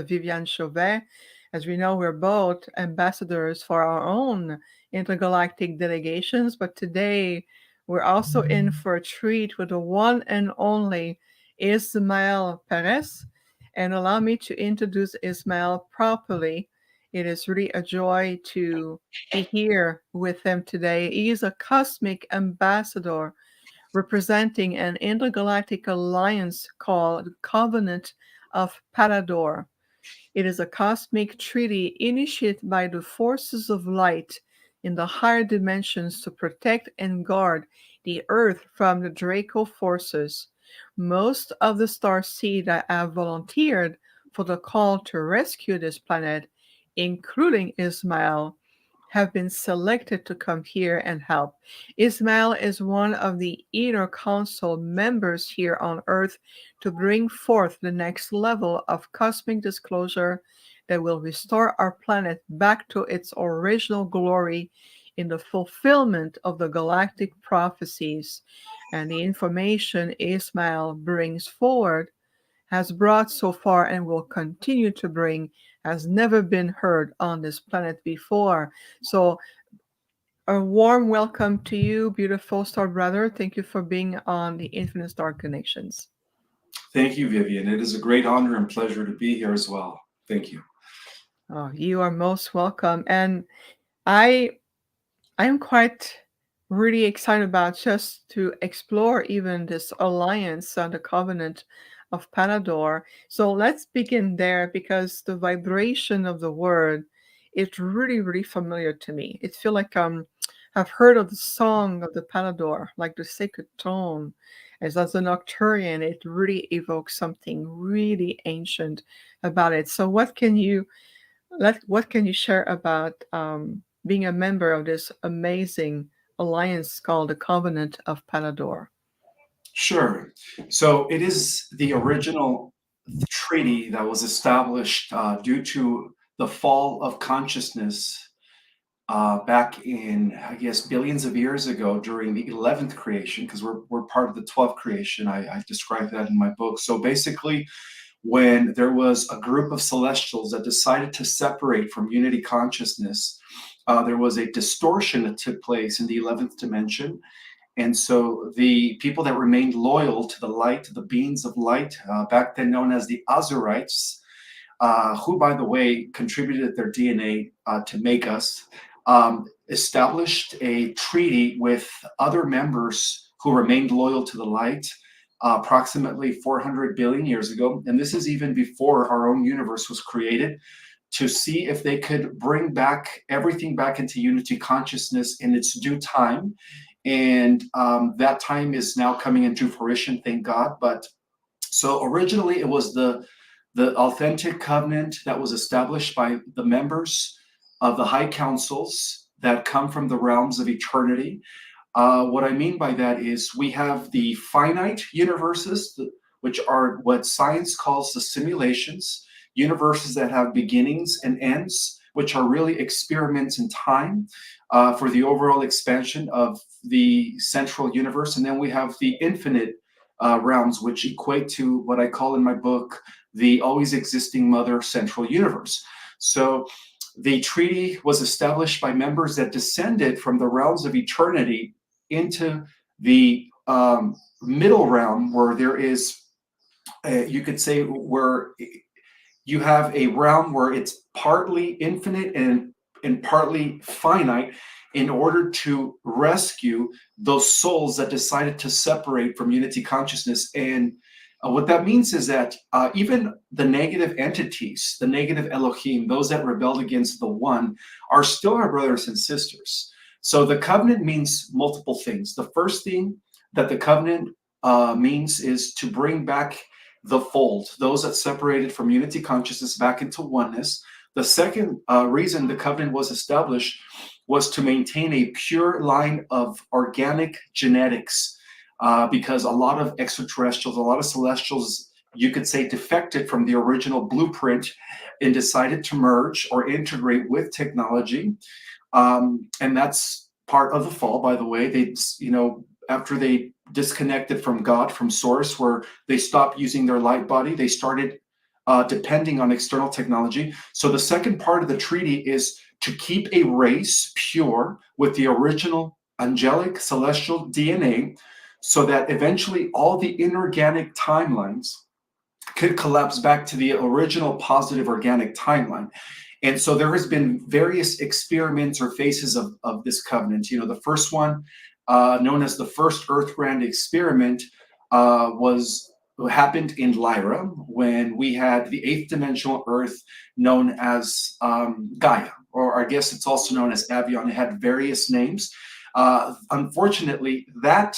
Viviane Chauvet. As we know, we're both ambassadors for our own intergalactic delegations, but today we're also in for a treat with the one and only Ismael Perez. And allow me to introduce Ismael properly. It is really a joy to be here with him today. He is a cosmic ambassador representing an intergalactic alliance called Covenant of Palador. It is a cosmic treaty initiated by the forces of light in the higher dimensions to protect and guard the Earth from the Draco forces. Most of the starseed that have volunteered for the call to rescue this planet, including Ismael, have been selected to come here and help. Ismael is one of the Inner Council members here on Earth to bring forth the next level of cosmic disclosure that will restore our planet back to its original glory in the fulfillment of the galactic prophecies. And the information Ismael brings forward, has brought so far, and will continue to bring, has never been heard on this planet before. So, a warm welcome to you, beautiful star brother. Thank you for being on the Infinite Star Connections. Thank you, Vivian. It is a great honor and pleasure to be here as well. Thank you. Oh, you are most welcome. And I am quite really excited about just to explore even this alliance on the Covenant of Palador. So let's begin there because the vibration of the word is really, really familiar to me. It feels like I've heard of the song of the Palador, like the sacred tone. As a Nocturian, it really evokes something really ancient about it. So what can you share about being a member of this amazing alliance called the Covenant of Palador? Sure. So it is the original treaty that was established due to the fall of consciousness back in, I guess, billions of years ago during the 11th creation, because we're part of the 12th creation. I describe that in my book. So basically, when there was a group of celestials that decided to separate from unity consciousness, there was a distortion that took place in the 11th dimension. And so the people that remained loyal to the light, the beings of light, back then known as the Azurites, who, by the way, contributed their DNA to make us, established a treaty with other members who remained loyal to the light approximately 400 billion years ago. And this is even before our own universe was created, to see if they could bring back everything back into unity consciousness in its due time. And that time is now coming into fruition, thank God. But so originally it was the authentic covenant that was established by the members of the high councils that come from the realms of eternity. What I mean by that is we have the finite universes, which are what science calls the simulations, universes that have beginnings and ends, which are really experiments in time for the overall expansion of the central universe. And then we have the infinite realms, which equate to what I call in my book the always existing mother central universe. So the treaty was established by members that descended from the realms of eternity into the middle realm, where there is, you could say, where you have a realm where it's partly infinite and partly finite, in order to rescue those souls that decided to separate from unity consciousness. And what that means is that even the negative entities, the negative Elohim, those that rebelled against the one, are still our brothers and sisters. So the covenant means multiple things. The first thing that the covenant means is to bring back the fold, those that separated from unity consciousness back into oneness. The second reason the covenant was established was to maintain a pure line of organic genetics, because a lot of extraterrestrials, a lot of celestials, you could say, defected from the original blueprint and decided to merge or integrate with technology. And that's part of the fall, by the way. They, after they disconnected from God, from source, where they stopped using their light body, they started depending on external technology. So the second part of the treaty is to keep a race pure with the original angelic celestial DNA, so that eventually all the inorganic timelines could collapse back to the original positive organic timeline. And so there has been various experiments or phases of this covenant. You know, the first one, known as the first Earth Grand experiment, was happened in Lyra when we had the eighth dimensional Earth known as Gaia, or I guess it's also known as Avion. It had various names. Unfortunately, that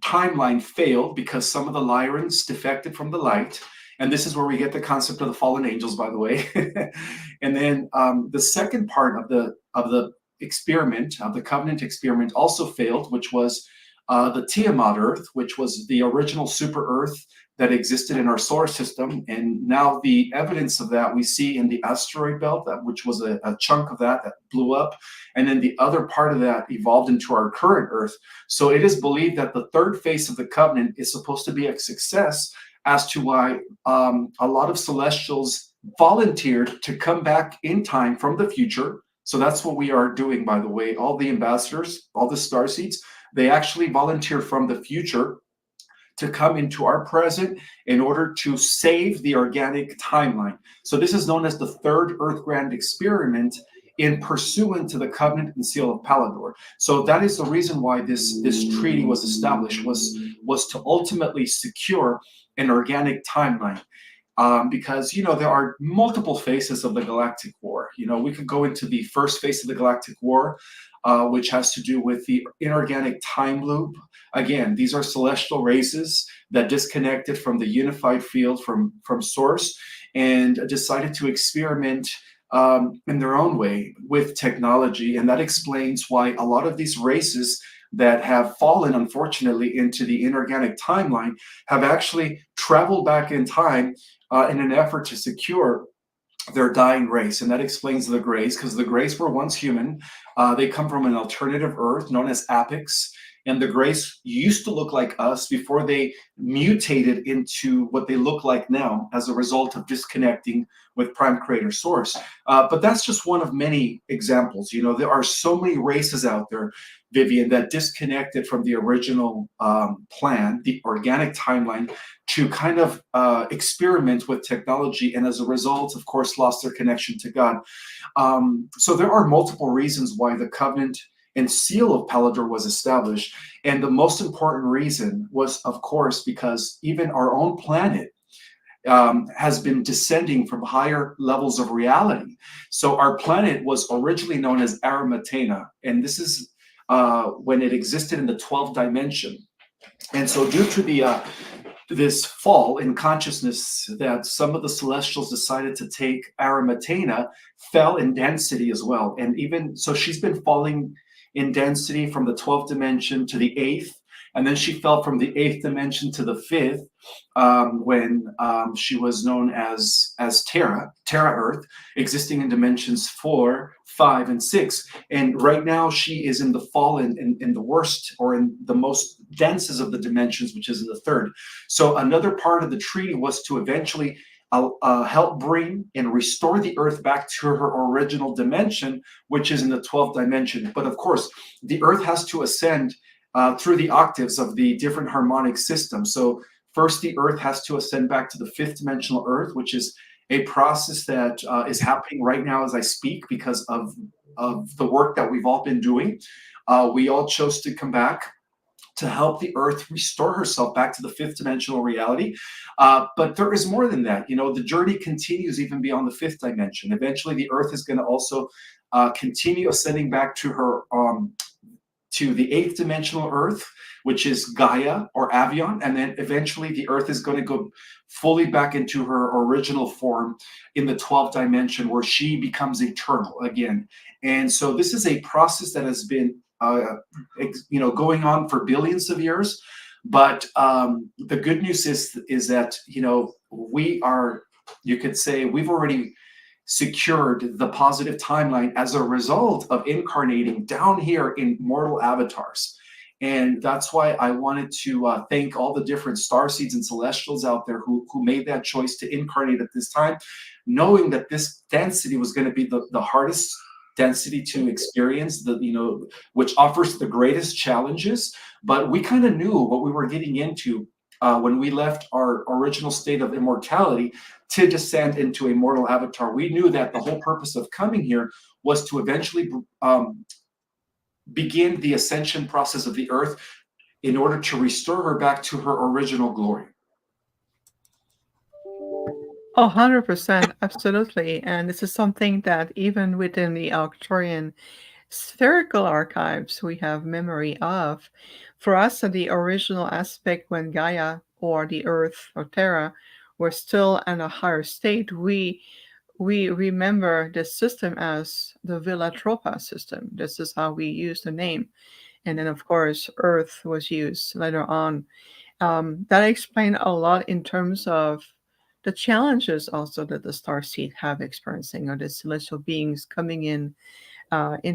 timeline failed because some of the Lyrans defected from the light. And this is where we get the concept of the fallen angels, by the way. And then the second part of the experiment, of the covenant experiment, also failed, which was the Tiamat Earth, which was the original super Earth that existed in our solar system. And now the evidence of that we see in the asteroid belt, which was a chunk of that blew up. And then the other part of that evolved into our current Earth. So it is believed that the third phase of the covenant is supposed to be a success, as to why a lot of celestials volunteered to come back in time from the future. So that's what we are doing, by the way. All the ambassadors, all the starseeds, they actually volunteer from the future to come into our present in order to save the organic timeline. So this is known as the third Earth Grand experiment, in pursuant to the Covenant and Seal of Palador. So that is the reason why this treaty was established, was to ultimately secure an organic timeline. Because, you know, there are multiple phases of the Galactic War. You know, we could go into the first phase of the Galactic War, which has to do with the inorganic time loop. Again, these are celestial races that disconnected from the unified field from source and decided to experiment in their own way with technology. And that explains why a lot of these races that have fallen, unfortunately, into the inorganic timeline have actually traveled back in time in an effort to secure their dying race. And that explains the Greys, because the Greys were once human. They come from an alternative Earth known as Apex. And the Greys used to look like us before they mutated into what they look like now as a result of disconnecting with Prime Creator Source. But that's just one of many examples. You know, there are so many races out there, Vivian, that disconnected from the original plan, the organic timeline, to kind of experiment with technology, and as a result, of course, lost their connection to God. So there are multiple reasons why the Covenant and Seal of Palador was established. And the most important reason was, of course, because even our own planet has been descending from higher levels of reality. So our planet was originally known as Aramatena, and this is when it existed in the 12th dimension. And so due to this fall in consciousness that some of the celestials decided to take, Aramatena fell in density as well. And even so, she's been falling in density from the 12th dimension to the 8th, and then she fell from the 8th dimension to the 5th when she was known as Terra Earth, existing in dimensions 4, 5, and 6. And right now she is in the fall in the worst, or in the most densest of the dimensions, which is in the 3rd. So another part of the treaty was to eventually help bring and restore the Earth back to her original dimension, which is in the 12th dimension. But of course, the Earth has to ascend through the octaves of the different harmonic systems. So first, the Earth has to ascend back to the 5th dimensional Earth, which is a process that is happening right now as I speak because of the work that we've all been doing. We all chose to come back to help the Earth restore herself back to the 5th dimensional reality. But there is more than that. You know, the journey continues even beyond the 5th dimension. Eventually, the Earth is going to also continue ascending back to her to the 8th dimensional Earth, which is Gaia or Avion, and then eventually the Earth is going to go fully back into her original form in the 12th dimension, where she becomes eternal again. And so this is a process that has been going on for billions of years. But the good news is that, we are, you could say, we've already secured the positive timeline as a result of incarnating down here in mortal avatars. And that's why I wanted to thank all the different star seeds and celestials out there who made that choice to incarnate at this time, knowing that this density was going to be the hardest density to experience, which offers the greatest challenges. But we kind of knew what we were getting into when we left our original state of immortality to descend into a mortal avatar. We knew that the whole purpose of coming here was to eventually begin the ascension process of the earth in order to restore her back to her original glory. Oh, 100%, absolutely. And this is something that even within the Arcturian spherical archives we have memory of. For us, the original aspect when Gaia or the Earth or Terra were still in a higher state, we remember this system as the Villa Tropa system. This is how we use the name. And then, of course, Earth was used later on. That explained a lot in terms of the challenges also that the starseed have experiencing, or the celestial beings coming in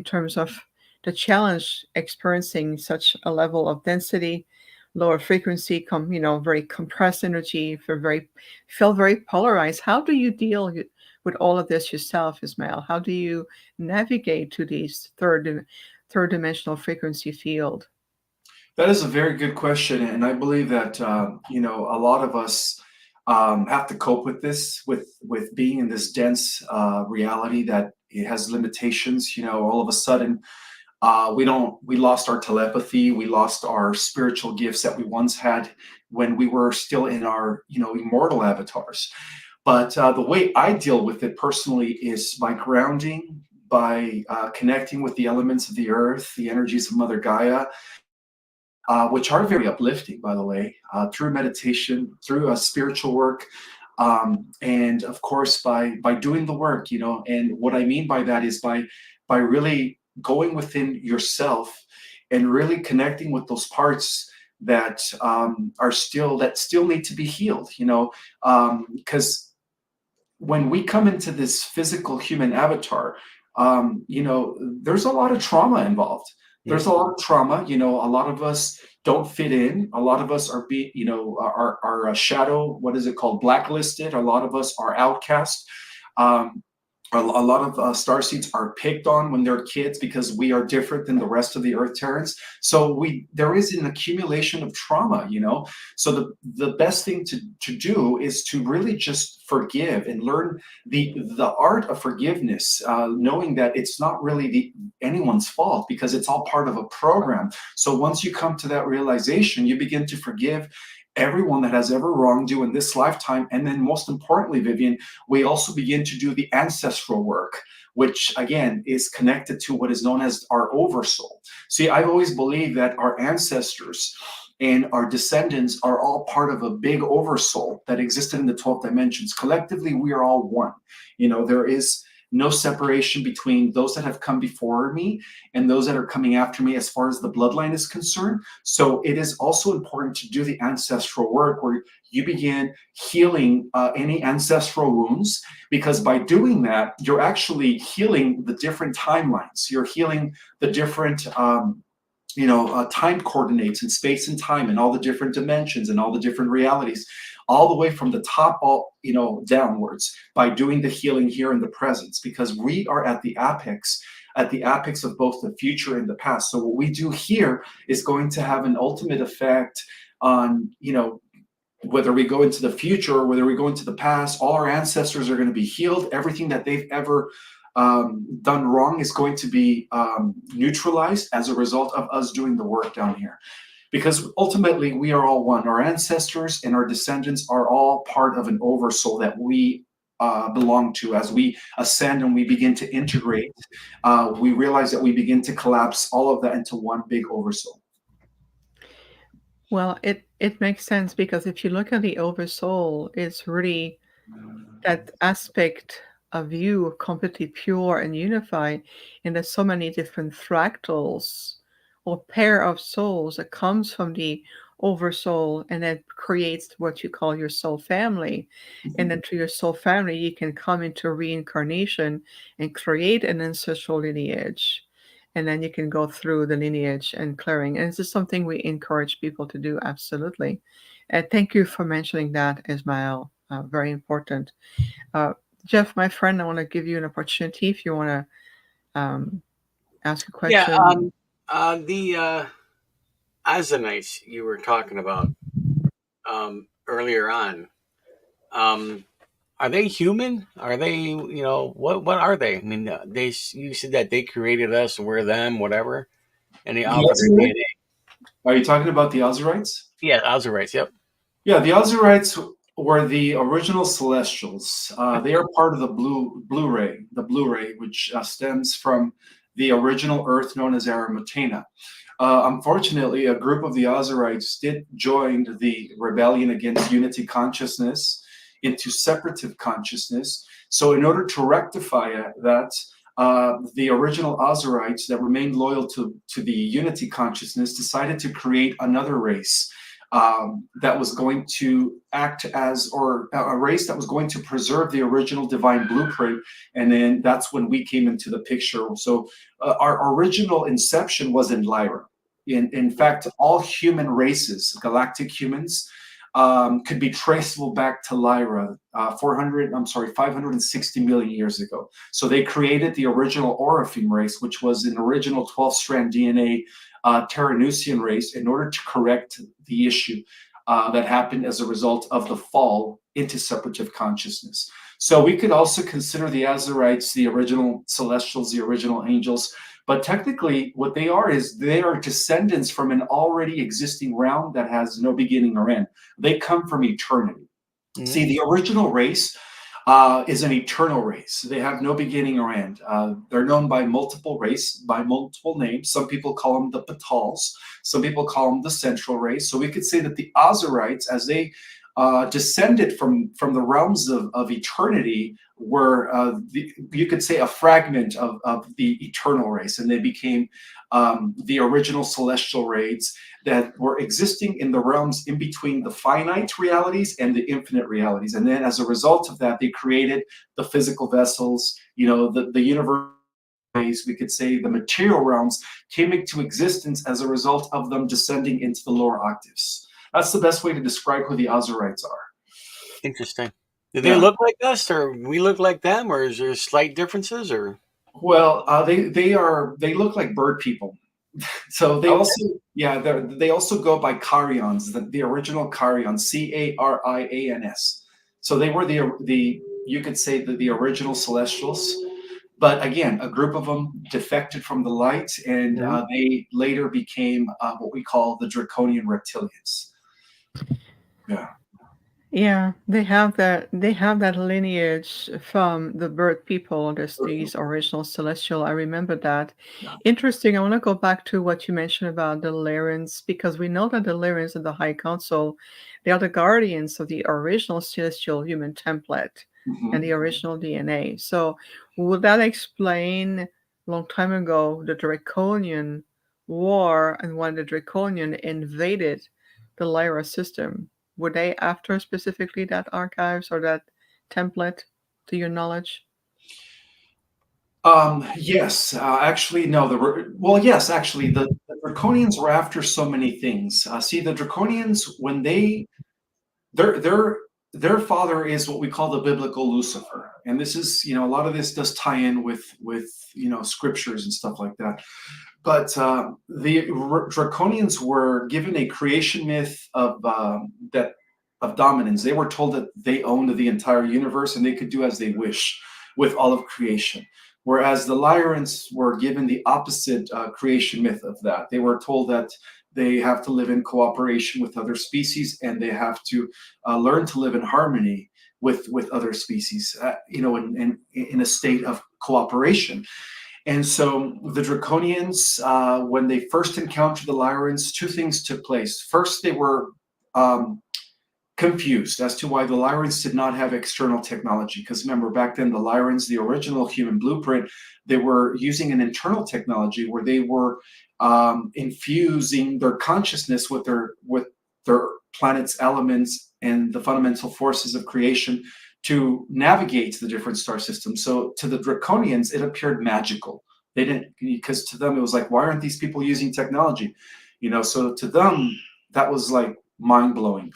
terms of the challenge experiencing such a level of density, lower frequency, very compressed energy, for very feel very polarized. How do you deal with all of this yourself, Ismael? How do you navigate to these third dimensional frequency field? That is a very good question, and I believe that a lot of us have to cope with this, with being in this dense reality that it has limitations. All of a sudden, we lost our telepathy, we lost our spiritual gifts that we once had when we were still in our immortal avatars. But the way I deal with it personally is by grounding, by connecting with the elements of the earth, the energies of Mother Gaia, which are very uplifting, by the way, through meditation, through spiritual work, and of course by doing the work. And what I mean by that is by really going within yourself and really connecting with those parts that still need to be healed. Because when we come into this physical human avatar, there's a lot of trauma involved. There's a lot of trauma. A lot of us don't fit in. A lot of us are shadow. What is it called? Blacklisted. A lot of us are outcast. A lot of starseeds are picked on when they're kids because we are different than the rest of the Earth Terrans. So there is an accumulation of trauma. So the best thing to do is to really just forgive and learn the art of forgiveness, knowing that it's not really anyone's fault because it's all part of a program. So once you come to that realization, you begin to forgive everyone that has ever wronged you in this lifetime. And then most importantly, Vivian, we also begin to do the ancestral work, which again is connected to what is known as our oversoul. See, I've always believed that our ancestors and our descendants are all part of a big oversoul that existed in the 12 dimensions. Collectively, we are all one. There is no separation between those that have come before me and those that are coming after me as far as the bloodline is concerned. So it is also important to do the ancestral work where you begin healing any ancestral wounds, because by doing that, you're actually healing the different timelines. You're healing the different time coordinates and space and time and all the different dimensions and all the different realities, all the way from the top downwards, by doing the healing here in the presence, because we are at the apex of both the future and the past. So what we do here is going to have an ultimate effect on whether we go into the future or whether we go into the past. All our ancestors are going to be healed. Everything that they've ever done wrong is going to be neutralized as a result of us doing the work down here. Because ultimately, we are all one. Our ancestors and our descendants are all part of an oversoul that we belong to. As we ascend and we begin to integrate, we realize that we begin to collapse all of that into one big oversoul. Well, it makes sense because if you look at the oversoul, it's really that aspect of you completely pure and unified, and there's so many different fractals or pair of souls that comes from the oversoul, and that creates what you call your soul family. And then through your soul family, you can come into reincarnation and create an ancestral lineage. and then you can go through the lineage and clearing. And this is something we encourage people to do, absolutely. And thank you for mentioning that, Ismael. Very important. Uh, Jeff, my friend, I want to give you an opportunity if you want to ask a Yeah, question. the Azanites you were talking about earlier on. Um, are they human? Are they, what are they? I mean, you said that they created us and we're them, whatever, and they The offer their Azurites? DNA. Are you talking about the Azurites? Yeah, Azurites. Yep. Yeah, the Azurites were the original Celestials. They are part of the blue ray, which stems from the original Earth known as Aramatena. Unfortunately, a group of the Azurites did join the rebellion against unity consciousness into separative consciousness. So, in order to rectify that, the original Azurites that remained loyal to the unity consciousness decided to create another race that was going to act as, or a race that was going to preserve the original divine blueprint. And then that's when we came into the picture. So our original inception was in Lyra. In fact, all human races, galactic humans, could be traceable back to Lyra 560 million years ago. So they created the original Orifeme race, which was an original 12-strand DNA Terranusian race, in order to correct the issue that happened as a result of the fall into separative consciousness. So we could also consider the Azurites the original Celestials, the original angels. But technically, what they are is they are descendants from an already existing realm that has no beginning or end. They come from eternity. Mm-hmm. See, the original race is an eternal race. They have no beginning or end. They're known by multiple names. Some people call them the Patals. Some people call them the Central Race. So we could say that the Azurites, as they descended from the realms of eternity, were you could say a fragment of the eternal race, and they became the original celestial race that were existing in the realms in between the finite realities and the infinite realities. And then as a result of that, they created the physical vessels, the universe. We could say the material realms came into existence as a result of them descending into the lower octaves. That's the best way to describe who the Azurites are. Interesting. Do they look like us, or we look like them, or is there slight differences? Or well, they look like bird people. So they they also go by Carians, the original Carians, Carians. So they were the you could say the original Celestials. But again, a group of them defected from the light, and they later became what we call the Draconian reptilians. Yeah. Yeah, they have that lineage from the bird people, these original celestial. I remember that. Yeah. Interesting. I want to go back to what you mentioned about the Lyrans, because we know that the Lyrans and the High Council, they are the guardians of the original celestial human template and the original DNA. So would that explain a long time ago the Draconian war and when the Draconian invaded the Lyra system? Were they after specifically that archives or that template, to your knowledge? Yes, actually, no. Yes, actually, the Draconians were after so many things. See, the Draconians, when their father is what we call the biblical Lucifer, and this is, a lot of this does tie in with scriptures and stuff like that. But the Draconians were given a creation myth of dominance. They were told that they owned the entire universe and they could do as they wish with all of creation. Whereas the Lyrans were given the opposite creation myth of that. They were told that they have to live in cooperation with other species, and they have to learn to live in harmony with other species, in a state of cooperation. And so the Draconians, when they first encountered the Lyrans, two things took place. First, they were confused as to why the Lyrans did not have external technology. Because remember, back then, the Lyrans, the original human blueprint, they were using an internal technology where they were infusing their consciousness with their planet's elements and the fundamental forces of creation to navigate the different star systems. So to the Draconians, it appeared magical. They didn't, because to them it was like, why aren't these people using technology? So to them that was like mind blowing.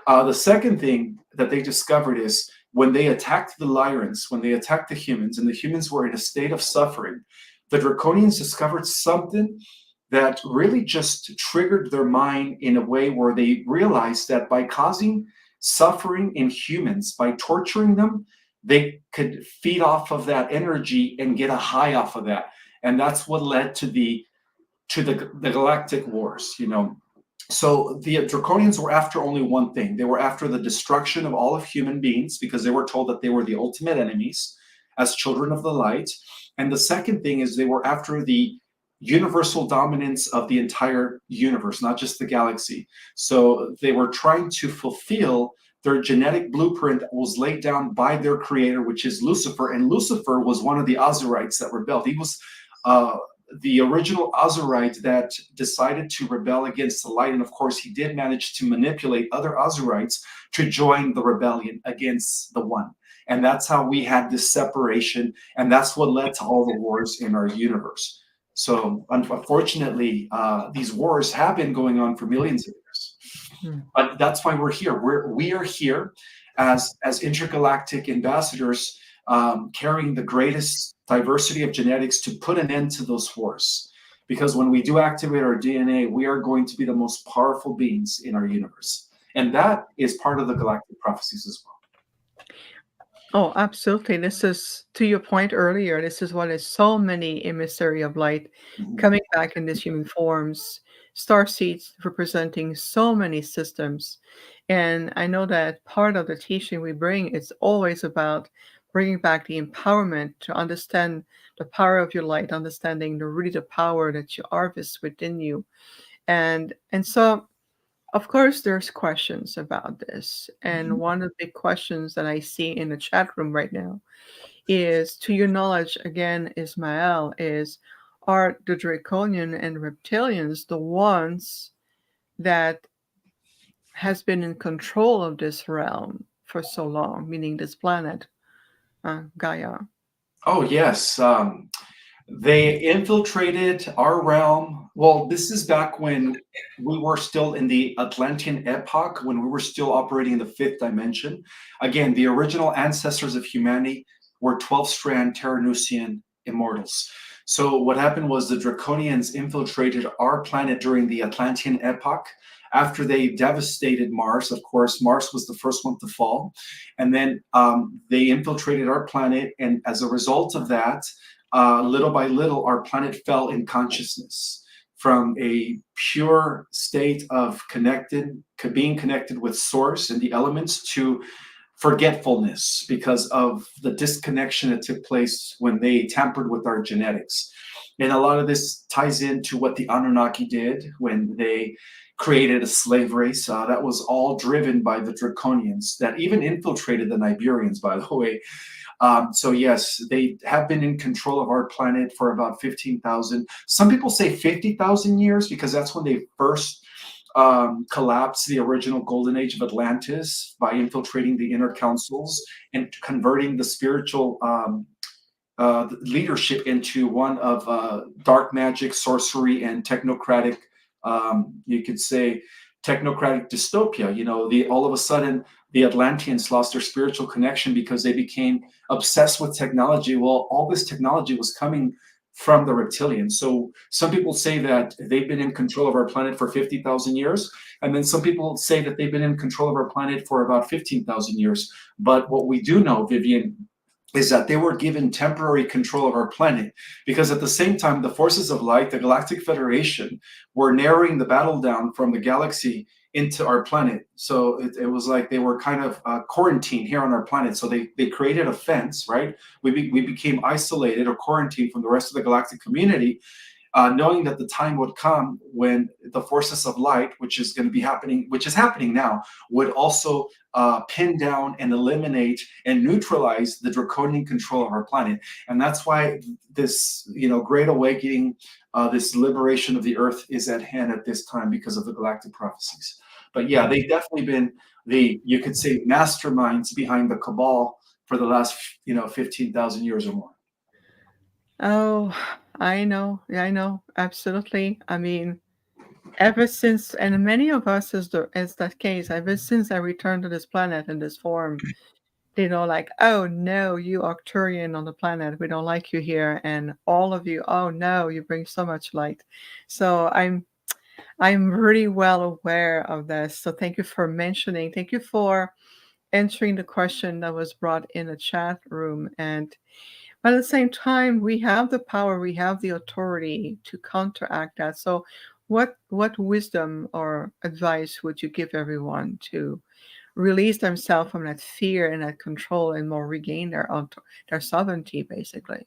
The second thing that they discovered is when they attacked the Lyrans, when they attacked the humans, and the humans were in a state of suffering, the Draconians discovered something that really just triggered their mind in a way where they realized that by causing suffering in humans, by torturing them, they could feed off of that energy and get a high off of that. And that's what led to the Galactic Wars. So the Draconians were after only one thing. They were after the destruction of all of human beings, because they were told that they were the ultimate enemies as children of the light. And the second thing is they were after the universal dominance of the entire universe, not just the galaxy. So they were trying to fulfill their genetic blueprint that was laid down by their creator, which is Lucifer. And Lucifer was one of the Azurites that rebelled. He was the original Azurite that decided to rebel against the light. And of course, he did manage to manipulate other Azurites to join the rebellion against the one. And that's how we had this separation. And that's what led to all the wars in our universe. So unfortunately, these wars have been going on for millions of years. But that's why we're here. We are here as intergalactic ambassadors, carrying the greatest diversity of genetics to put an end to those wars. Because when we do activate our DNA, we are going to be the most powerful beings in our universe. And that is part of the galactic prophecies as well. Oh, absolutely. This is, to your point earlier, this is what is so many emissary of light coming back in these human forms, star seeds representing so many systems. And I know that part of the teaching we bring is always about bringing back the empowerment to understand the power of your light, understanding the power that you harvest within you. And so, of course, there's questions about this. And one of the big questions that I see in the chat room right now is, to your knowledge, again, Ismael, are the Draconian and reptilians the ones that has been in control of this realm for so long, meaning this planet, Gaia? Oh, yes. They infiltrated our realm. Well, this is back when we were still in the Atlantean epoch, when we were still operating in the fifth dimension. Again, the original ancestors of humanity were 12-strand Terranusian immortals. So what happened was the Draconians infiltrated our planet during the Atlantean epoch. After they devastated Mars, of course, Mars was the first one to fall. And then they infiltrated our planet. And as a result of that, little by little, our planet fell in consciousness from a pure state of being connected with source and the elements, to forgetfulness because of the disconnection that took place when they tampered with our genetics. And a lot of this ties into what the Anunnaki did when they created a slave race. That was all driven by the Draconians that even infiltrated the Niburians, by the way. So yes, they have been in control of our planet for about 15,000. Some people say 50,000 years, because that's when they first collapsed the original golden age of Atlantis by infiltrating the inner councils and converting the spiritual leadership into one of dark magic, sorcery, and technocratic, you could say, technocratic dystopia. All of a sudden, the Atlanteans lost their spiritual connection because they became obsessed with technology. Well, all this technology was coming from the reptilians. So some people say that they've been in control of our planet for 50,000 years. And then some people say that they've been in control of our planet for about 15,000 years. But what we do know, Vivian, is that they were given temporary control of our planet, because at the same time, the forces of light, the Galactic Federation, were narrowing the battle down from the galaxy into our planet. So it was like they were kind of quarantined here on our planet. So they created a fence, right? We became isolated or quarantined from the rest of the galactic community, knowing that the time would come when the forces of light, which is happening now, would also pin down and eliminate and neutralize the draconian control of our planet. And that's why this, great awakening, this liberation of the earth is at hand at this time, because of the galactic prophecies. But yeah, they've definitely been you could say, masterminds behind the cabal for the last, 15,000 years or more. Oh, I know. Yeah, I know. Absolutely. I mean, ever since, and many of us is that case, ever since I returned to this planet in this form, they know, like, oh no, you Arcturian on the planet, we don't like you here, and all of you, oh no, you bring so much light. So I'm really well aware of this. So thank you for mentioning. Thank you for answering the question that was brought in the chat room. And but at the same time, we have the power, we have the authority to counteract that. So what wisdom or advice would you give everyone to release themselves from that fear and that control and more regain their sovereignty, basically?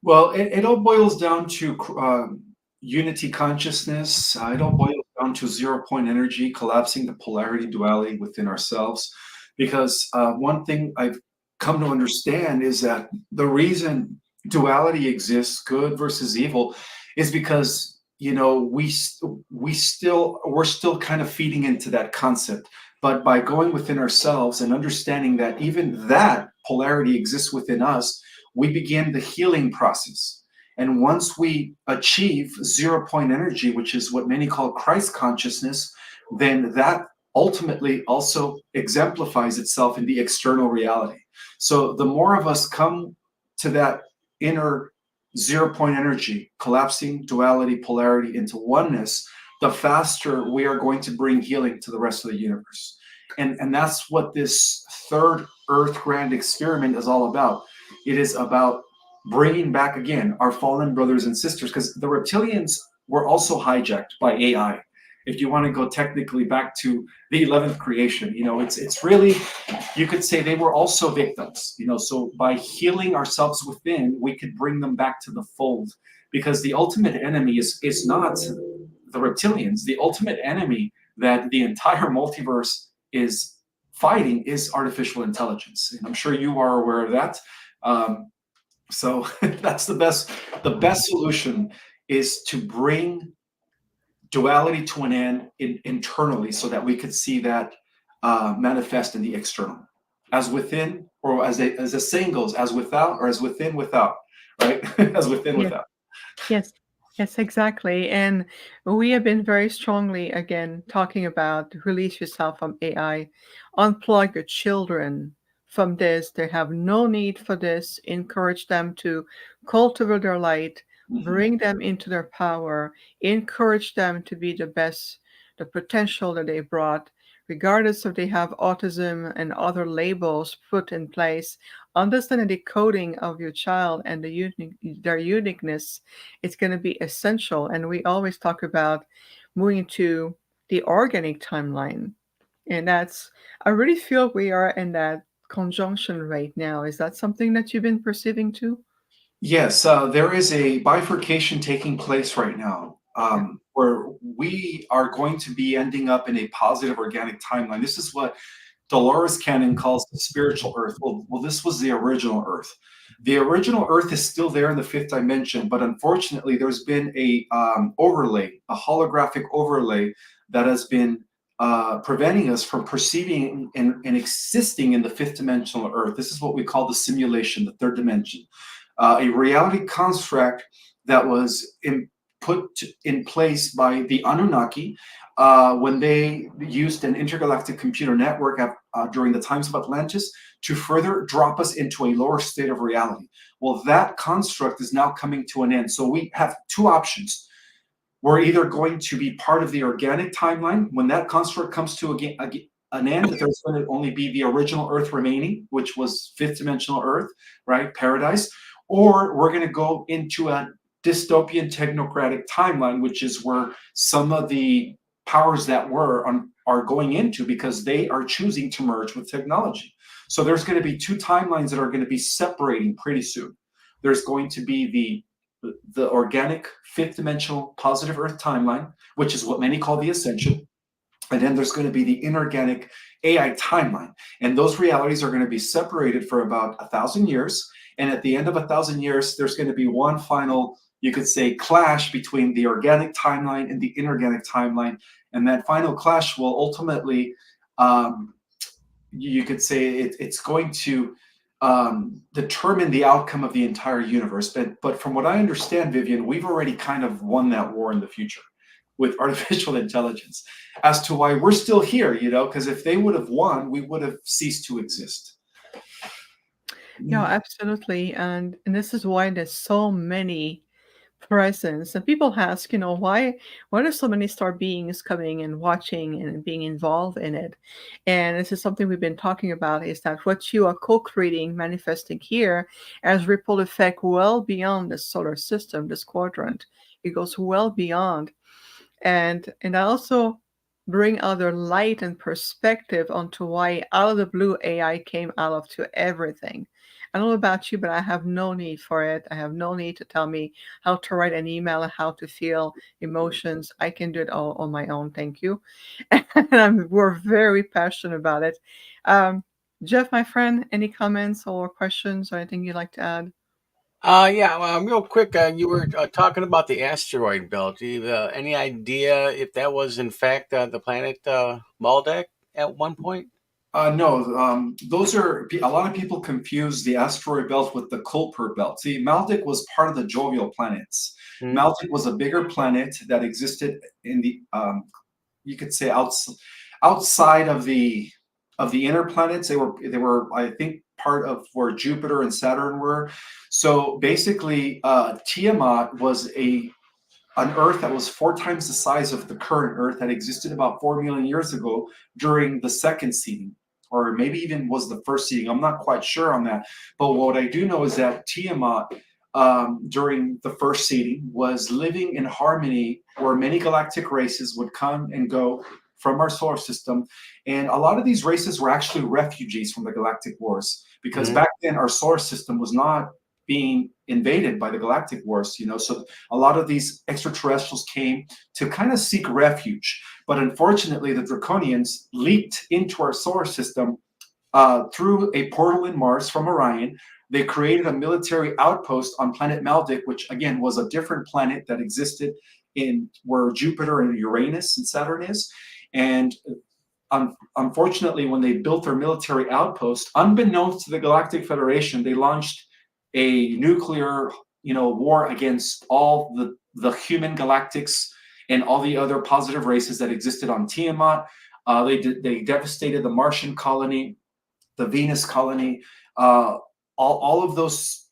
Well, it all boils down to unity consciousness. It all boils down to 0 point energy, collapsing the polarity duality within ourselves. Because one thing I've come to understand is that the reason duality exists, good versus evil, is because we're still kind of feeding into that concept. But by going within ourselves and understanding that even that polarity exists within us, we begin the healing process. And once we achieve 0 point energy, which is what many call Christ consciousness, then that ultimately also exemplifies itself in the external reality. So the more of us come to that inner 0 point energy, collapsing duality, polarity into oneness, the faster we are going to bring healing to the rest of the universe. And that's what this third Earth Grand Experiment is all about. It is about bringing back again our fallen brothers and sisters, because the reptilians were also hijacked by AI. If you want to go technically back to the 11th creation, it's really, you could say they were also victims. So by healing ourselves within, we could bring them back to the fold, because the ultimate enemy is not the reptilians. The ultimate enemy that the entire multiverse is fighting is artificial intelligence, and I'm sure you are aware of that. So that's the best solution is to bring duality to an end internally, so that we could see that manifest in the external, as within, or as the saying goes, as without or as within without, right? As within Yes, without. yes, yes, exactly. And we have been very strongly, again, talking about release yourself from AI, unplug your children from this. They have no need for this. Encourage them to cultivate their light, Mhm. bring them into their power, encourage them to be the best, the potential that they brought, regardless if they have autism and other labels put in place. Understand the decoding of your child and their uniqueness. It's going to be essential. And we always talk about moving to the organic timeline. And I really feel we are in that conjunction right now. Is that something that you've been perceiving too? Yes, there is a bifurcation taking place right now, Yeah. where we are going to be ending up in a positive organic timeline. This is what Dolores Cannon calls the spiritual Earth. Well, this was the original Earth. The original Earth is still there in the fifth dimension, but unfortunately, there's been a overlay, a holographic overlay that has been preventing us from perceiving and existing in the fifth dimensional Earth. This is what we call the simulation, the third dimension, a reality construct that was put in place by the Anunnaki when they used an intergalactic computer network during the times of Atlantis to further drop us into a lower state of reality. Well, that construct is now coming to an end. So we have two options. We're either going to be part of the organic timeline. When that construct comes to an end, there's going to only be the original Earth remaining, which was fifth dimensional Earth, right? Paradise. Or we're going to go into a dystopian technocratic timeline, which is where some of the powers that are going into, because they are choosing to merge with technology. So there's going to be two timelines that are going to be separating pretty soon. There's going to be the organic fifth dimensional positive Earth timeline, which is what many call the Ascension. And then there's going to be the inorganic AI timeline. And those realities are going to be separated for about 1,000 years. And at the end of 1,000 years, there's going to be one final, you could say, clash between the organic timeline and the inorganic timeline. And that final clash will ultimately, you could say, it's going to determine the outcome of the entire universe. But from what I understand, Vivian, we've already kind of won that war in the future with artificial intelligence. As to why we're still here, because if they would have won, we would have ceased to exist. Yeah, absolutely. And this is why there's so many presence. And people ask, why there's so many star beings coming and watching and being involved in it. And this is something we've been talking about, is that what you are co-creating, manifesting here, has ripple effect well beyond the solar system, this quadrant. It goes well beyond. And I also bring other light and perspective onto why out of the blue AI came out of to everything. I don't know about you, but I have no need for it. I have no need to tell me how to write an email and how to feel emotions. I can do it all on my own. Thank you. And we're very passionate about it. Jeff, my friend, any comments or questions or anything you'd like to add? Yeah, real quick, you were talking about the asteroid belt. Do you have any idea if that was in fact the planet Maldek at one point? No, those are a lot of people confuse the asteroid belt with the Kuiper belt. See, Maldek was part of the jovial planets. Hmm. Maldek was a bigger planet that existed in the, you could say, outside of the inner planets. They were, I think, part of where Jupiter and Saturn were. So basically, Tiamat was an Earth that was 4 times the size of the current Earth that existed about 4 million years ago during the second seeding, or maybe even was the first seeding. I'm not quite sure on that. But what I do know is that Tiamat, during the first seeding, was living in harmony where many galactic races would come and go from our solar system. And a lot of these races were actually refugees from the galactic wars, because back then our solar system was not being invaded by the galactic wars, so a lot of these extraterrestrials came to kind of seek refuge. But unfortunately, the Draconians leaked into our solar system through a portal in Mars from Orion. They created a military outpost on planet Maldek, which again was a different planet that existed in where Jupiter and Uranus and Saturn is. And unfortunately, when they built their military outpost, unbeknownst to the Galactic Federation, they launched a nuclear, war against all the human galactics and all the other positive races that existed on Tiamat. They devastated the Martian colony, the Venus colony. All of those,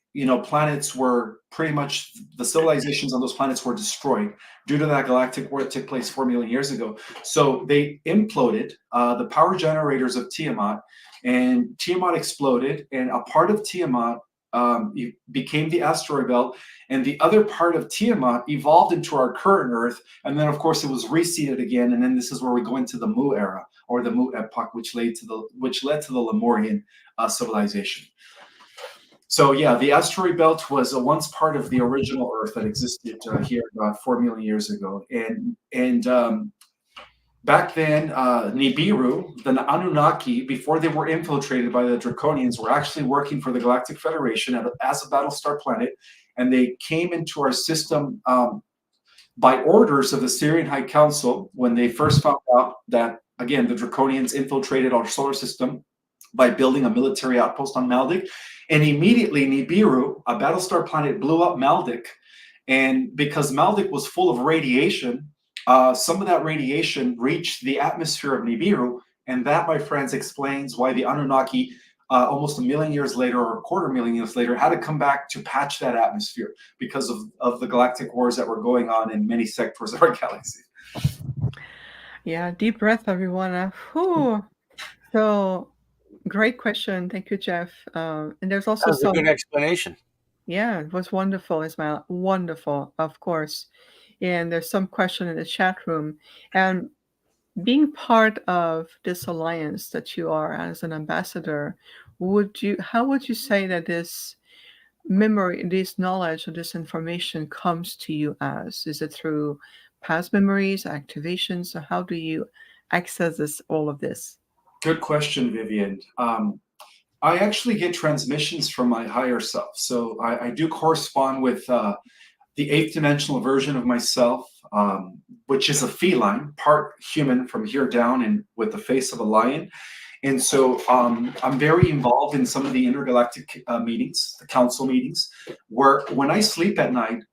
planets were pretty much, the civilizations on those planets were destroyed due to that galactic war that took place 4 million years ago. So they imploded the power generators of Tiamat, and Tiamat exploded, and a part of Tiamat became the asteroid belt, and the other part of Tiamat evolved into our current Earth, and then of course it was reseeded again, and then this is where we go into the Mu era, or the Mu epoch, which led to the Lemurian civilization. So yeah, the asteroid belt was once part of the original Earth that existed here about 4 million years ago, and back then, Nibiru, the Anunnaki, before they were infiltrated by the Draconians, were actually working for the Galactic Federation as a Battlestar planet, and they came into our system by orders of the Syrian High Council when they first found out that, again, the Draconians infiltrated our solar system by building a military outpost on Maldek. And immediately, Nibiru, a Battlestar planet, blew up Maldek, and because Maldek was full of radiation, some of that radiation reached the atmosphere of Nibiru, and that, my friends, explains why the Anunnaki, almost 1 million years later or 250,000 years later, had to come back to patch that atmosphere because of the galactic wars that were going on in many sectors of our galaxy. Yeah, deep breath, everyone. So great question. Thank you, Jeff. And there's also That was a good explanation. Yeah, it was wonderful, Ismail. Wonderful, of course. And there's some question in the chat room. And being part of this alliance that you are as an ambassador, how would you say that this memory, this knowledge, or this information comes to you as? Is it through past memories, activations, or how do you access all of this? Good question, Vivian. I actually get transmissions from my higher self. So I do correspond with the eighth dimensional version of myself, which is a feline, part human from here down and with the face of a lion. And so I'm very involved in some of the intergalactic meetings, the council meetings, where when I sleep at night,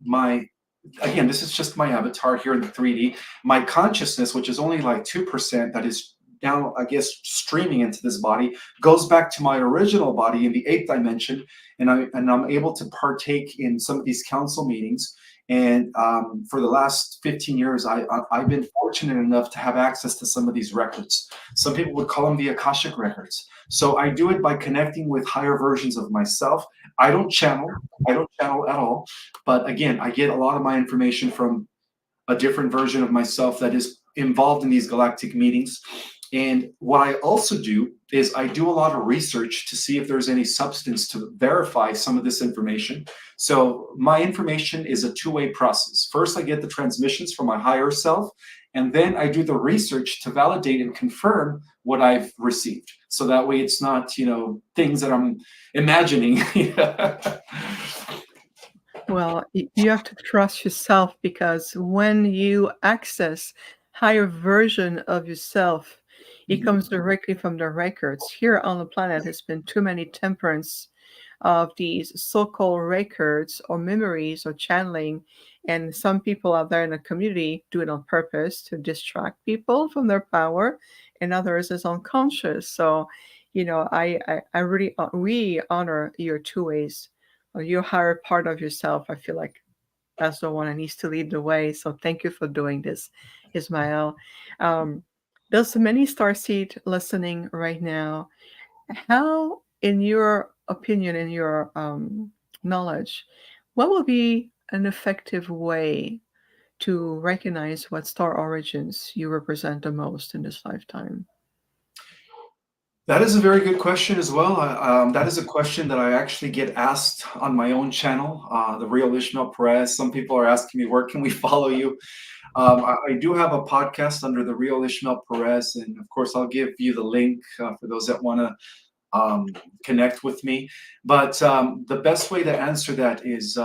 again, this is just my avatar here in the 3D. My consciousness, which is only like 2%, that is now, I guess, streaming into this body, goes back to my original body in the 8th dimension, and I'm able to partake in some of these council meetings. And for the last 15 years, I've been fortunate enough to have access to some of these records. Some people would call them the Akashic records. So I do it by connecting with higher versions of myself. I don't channel at all. But again, I get a lot of my information from a different version of myself that is involved in these galactic meetings. And what I also do is I do a lot of research to see if there's any substance to verify some of this information. So my information is a two-way process. First, I get the transmissions from my higher self, and then I do the research to validate and confirm what I've received. So that way it's not, things that I'm imagining. Well, you have to trust yourself, because when you access higher version of yourself, it comes directly from the records. Here on the planet, there's been too many temperance of these so-called records or memories or channeling, and some people out there in the community do it on purpose to distract people from their power, and others is unconscious. So, I really we honor your two ways, or your higher part of yourself. I feel like that's the one that needs to lead the way. So thank you for doing this, Ismael. Um, there's many starseed listening right now. How, in your opinion, in your knowledge, what will be an effective way to recognize what star origins you represent the most in this lifetime? That is a very good question as well. That is a question that I actually get asked on my own channel, The Real Ishmael Perez. Some people are asking me, where can we follow you? I do have a podcast under The Real Ishmael Perez, and of course, I'll give you the link for those that want to connect with me. But the best way to answer that is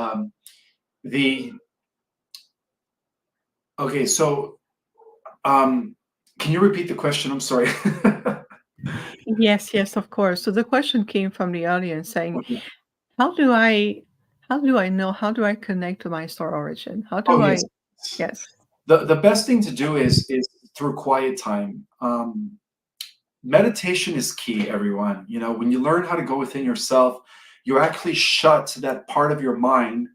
the. Okay, so can you repeat the question? I'm sorry. Yes, yes, of course. So the question came from the audience saying, Okay. how do I how do I know, how do I connect to my star origin? How Oh do yes. I Yes. The best thing to do is through quiet time. Meditation is key, everyone. When you learn how to go within yourself, you actually shut that part of your mind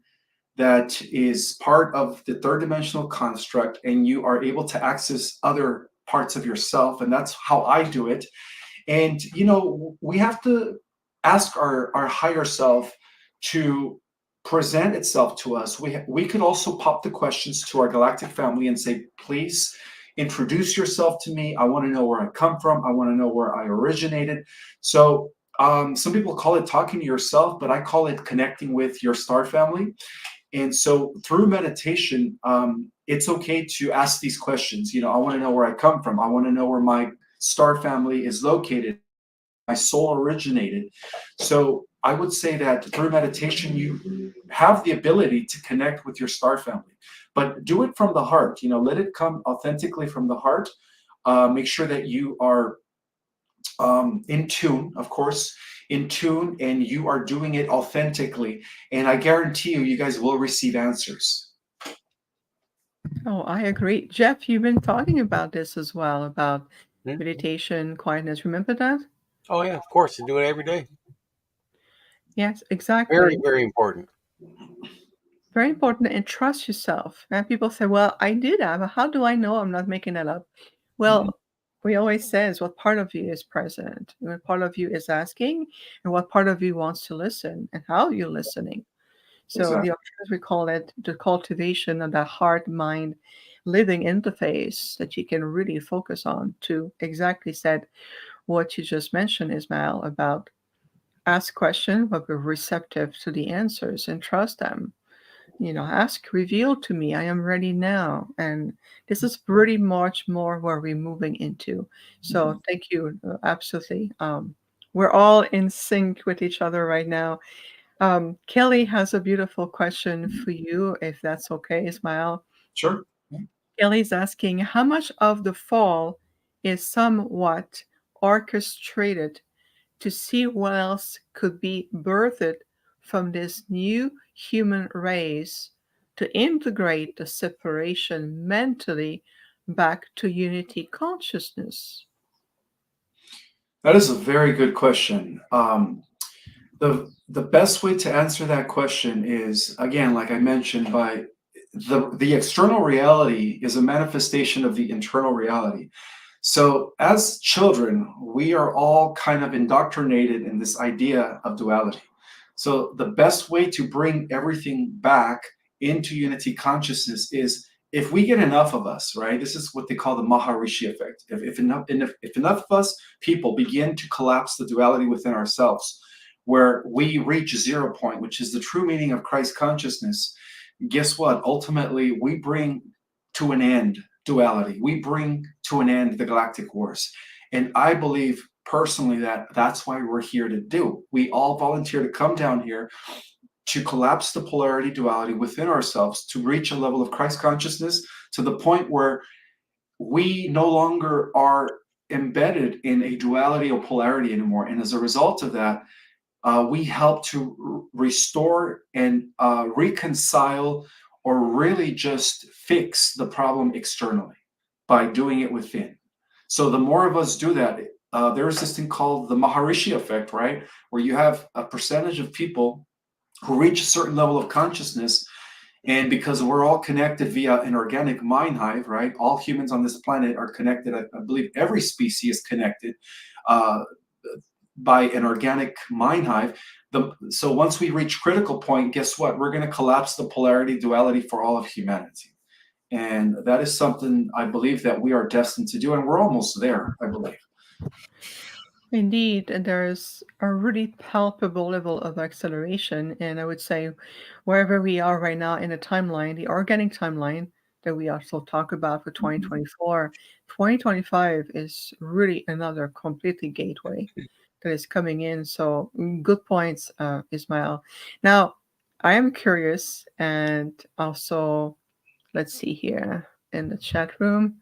that is part of the third dimensional construct, and you are able to access other parts of yourself. And that's how I do it. And we have to ask our higher self to present itself to us. We could also pop the questions to our galactic family and say, please introduce yourself to me. I want to know where I come from. I want to know where I originated. So some people call it talking to yourself, but I call it connecting with your star family. And so through meditation, it's okay to ask these questions. I want to know where I come from. I want to know where my star family is located, my soul originated. So I would say that through meditation, you have the ability to connect with your star family, but do it from the heart. Let it come authentically from the heart. Make sure that you are in tune, of course, in tune, and you are doing it authentically. And I guarantee you guys will receive answers. Oh, I agree. Jeff, you've been talking about this as well, about Hmm? meditation, quietness. Remember that? Oh yeah, of course. You do it every day. Yes, Very, exactly. very important. Very important, and trust yourself. And people say, well, I do that, but how do I know I'm not making that up? Mhm. Well, we always says what part of you is present, what part of you is asking, and what part of you wants to listen, and how you're listening. So Exactly. the options, we call it the cultivation of that heart-mind living interface that you can really focus on to exactly said what you just mentioned, Ismail, about ask questions, but be receptive to the answers and trust them. Ask, reveal to me, I am ready now. And this is pretty much more where we're moving into. Mhm. So thank you. Absolutely. We're all in sync with each other right now. Kelly has a beautiful question for you, if that's okay, Ismail. Sure. Kelly's asking, how much of the fall is somewhat orchestrated to see what else could be birthed from this new human race to integrate the separation mentally back to unity consciousness? That is a very good question. The best way to answer that question is, again, like I mentioned, by the external reality is a manifestation of the internal reality. So as children, we are all kind of indoctrinated in this idea of duality. So the best way to bring everything back into unity consciousness is if we get enough of us, right? This is what they call the Maharishi effect. If enough of us people begin to collapse the duality within ourselves, where we reach 0 point, which is the true meaning of Christ consciousness, guess what? Ultimately, we bring to an end duality. We bring to an end the galactic wars. And I believe personally that that's why we're here to do. We all volunteer to come down here to collapse the polarity duality within ourselves, to reach a level of Christ consciousness to the point where we no longer are embedded in a duality or polarity anymore. And as a result of that, we help to restore and reconcile or really just fix the problem externally by doing it within. So the more of us do that, there's this thing called the Maharishi effect, right? Where you have a percentage of people who reach a certain level of consciousness. And because we're all connected via an organic mind hive, right? All humans on this planet are connected. I believe every species is connected by an organic mind hive. So once we reach critical point, guess what? We're going to collapse the polarity duality for all of humanity. And that is something I believe that we are destined to do. And we're almost there, I believe. Indeed, and there's a really palpable level of acceleration. And I would say, wherever we are right now in the timeline, the organic timeline that we also talk about for 2024, 2025 is really another completely gateway that is coming in. So, good points, Ismael. Now, I am curious, and also, let's see here in the chat room.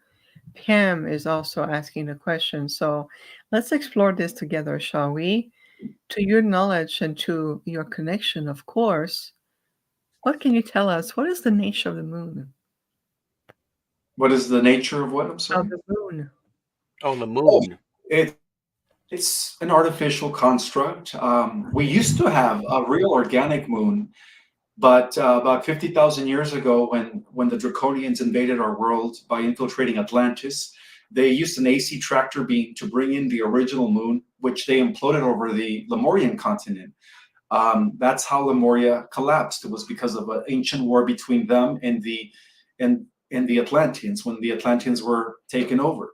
Pam is also asking the question. So let's explore this together, shall we? To your knowledge and to your connection, of course, what can you tell us? What is the nature of the moon? What is the nature of what? I'm Of sorry. the moon. Oh, the Oh, moon. it's an artificial construct. We used to have a real organic moon, but about 50,000 years ago, when the Draconians invaded our world by infiltrating Atlantis, they used an AC tractor beam to bring in the original moon, which they imploded over the Lemurian continent. That's how Lemuria collapsed. It was because of an ancient war between them and the Atlanteans when the Atlanteans were taken over.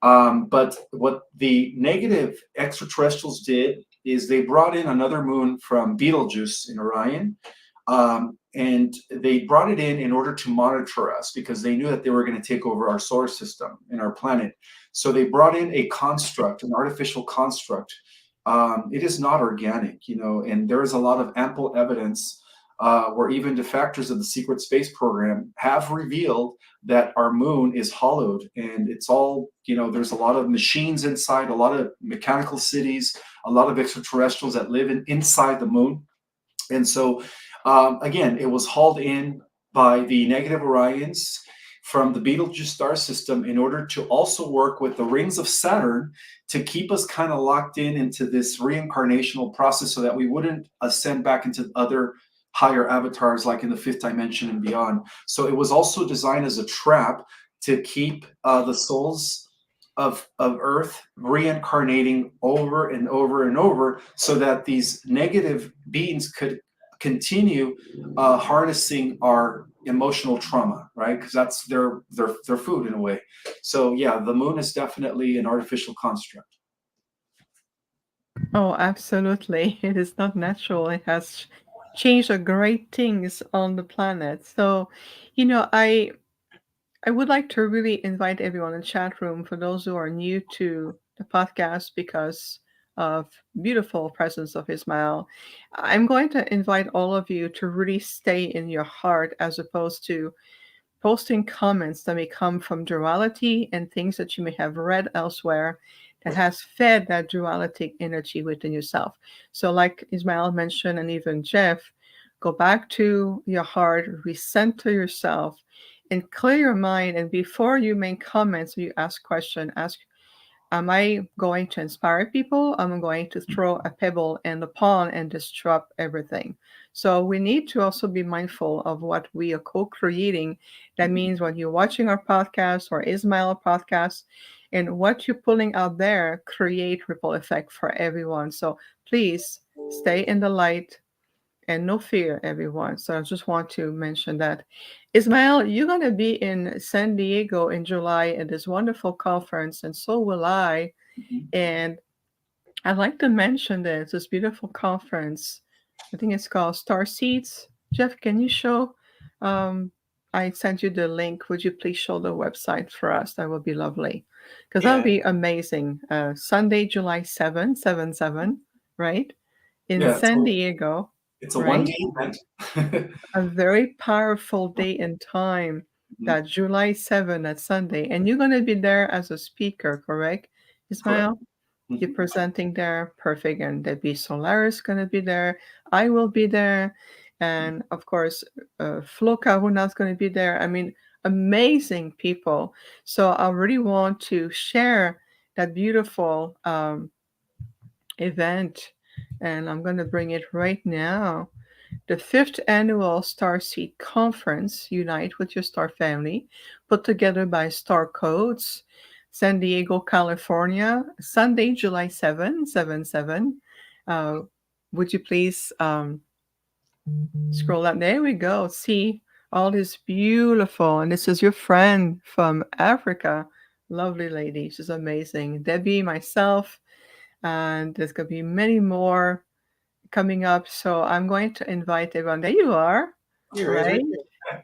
But what the negative extraterrestrials did is they brought in another moon from Betelgeuse in Orion. And they brought it in order to monitor us because they knew that they were going to take over our solar system and our planet. So they brought in a construct, an artificial construct. It is not organic, and there is a lot of ample evidence where even defectors of the secret space program have revealed that our moon is hollowed and it's all, there's a lot of machines inside, a lot of mechanical cities, a lot of extraterrestrials that live inside the moon. And so, again, it was hauled in by the negative Orions from the Betelgeuse star system in order to also work with the rings of Saturn to keep us kind of locked into this reincarnational process so that we wouldn't ascend back into other higher avatars like in the fifth dimension and beyond. So it was also designed as a trap to keep the souls of Earth reincarnating over and over and over so that these negative beings could continue harnessing our emotional trauma, right? Because that's their food in a way. So yeah, the moon is definitely an artificial construct. Oh, absolutely. It is not natural. It has changed the great things on the planet. So, I would like to really invite everyone in the chat room for those who are new to the podcast because of beautiful presence of Ismael. I'm going to invite all of you to really stay in your heart as opposed to posting comments that may come from duality and things that you may have read elsewhere. that has fed that dualistic energy within yourself. So, like Ismael mentioned, and even Jeff, go back to your heart, recenter yourself, and clear your mind. And before you make comments, you ask question, ask, am I going to inspire people? I'm going to throw a pebble in the pond and disrupt everything. So we need to also be mindful of what we are co-creating. That means when you're watching our podcast or Ismail podcast, and what you're pulling out there create ripple effect for everyone. So please stay in the light and no fear, everyone. So I just want to mention that. Ismail, you're going to be in San Diego in July at this wonderful conference, and so will I. Mhm. And I'd like to mention this beautiful conference. I think it's called Star Seeds. Jeff, can you show? Um, I sent you the link. Would you please show the website for us? That would be lovely. Because that would Yeah. be amazing. Sunday, July 7th, 7/7, right? In Yeah, San so Diego, it's a right? one-day event. A very powerful day and time, Mhm. that July 7th, that Sunday. And you're going to be there as a speaker, correct, Correct. Ismail? You're Mhm. presenting there. Perfect. And Debbie Solaris going to be there. I will be there. And of course, Flo Caruna's going to be there. I mean, amazing people. So I really want to share that beautiful event. And I'm going to bring it right now. The fifth annual Starseed Conference, Unite with Your Star Family, put together by Star Codes, San Diego, California, Sunday, July 7, 7/7. Uh, would you please scroll up? There we go. See all this beautiful, and this is your friend from Africa. Lovely lady. She's amazing. Debbie, myself, and there's going to be many more coming up. So I'm going to invite everyone. There you are, Here it is right? right there. Yeah.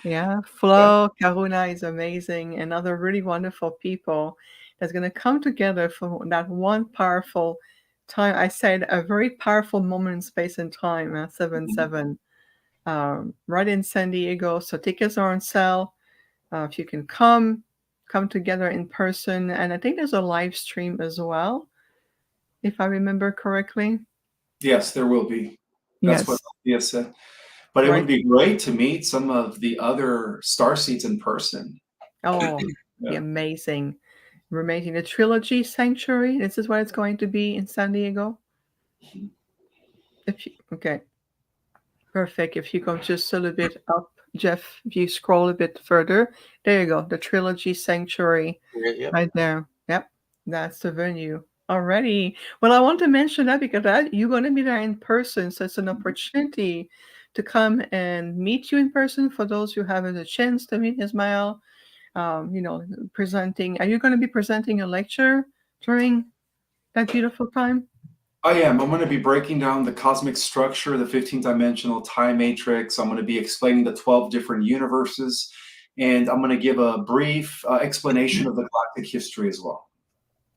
Yeah. Flo, Karuna is amazing, and other really wonderful people that's going to come together for that one powerful time. I said a very powerful moment in space and time, 7/7, right in San Diego. So tickets are on sale. If you can come together in person. And I think there's a live stream as well, if I remember correctly. Yes, there will be. That's what Yes. Leah said. But it would Right. be great to meet some of the other star seeds in person. Oh, be Yeah. amazing. We're making the trilogy sanctuary. This is what it's going to be in San Diego. If you, okay, perfect. If you go just a little bit up, Jeff, if you scroll a bit further, there you go. The trilogy sanctuary Yep. right there. Yep, that's the venue. Already. Well, I want to mention that because you're going to be there in person, so it's an opportunity to come and meet you in person for those who haven't a chance to meet Ismail. Presenting. Are you going to be presenting a lecture during that beautiful time? I am. I'm going to be breaking down the cosmic structure, the 15-dimensional time matrix. I'm going to be explaining the 12 different universes, and I'm going to give a brief explanation of the galactic history as well.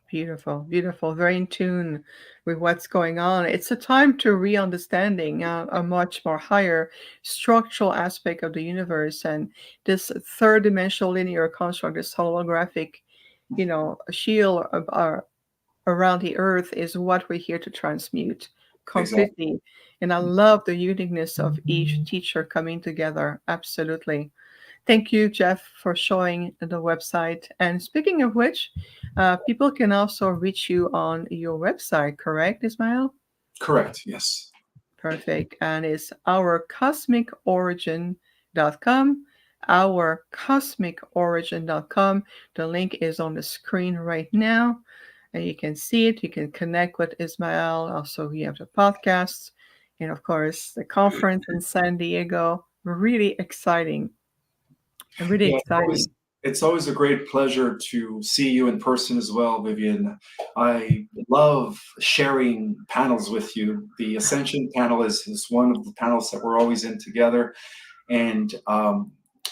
Beautiful, beautiful. Very in tune with what's going on. It's a time to re-understanding a much more higher structural aspect of the universe, and this third dimensional linear construct, this holographic, shield around the earth is what we're here to transmute Exactly. completely. And I love the uniqueness of each teacher coming together. Absolutely. Thank you, Jeff, for showing the website. And speaking of which, people can also reach you on your website, correct, Ismail? Correct. Yes. Perfect. And it's ourcosmicorigin.com. Ourcosmicorigin.com. The link is on the screen right now. And you can see it. You can connect with Ismael. Also, we have the podcasts. And of course, the conference in San Diego. Really exciting. Really Yeah, exciting. it's always a great pleasure to see you in person as well, Vivian. I love sharing panels with you. The Ascension panel is one of the panels that we're always in together. And,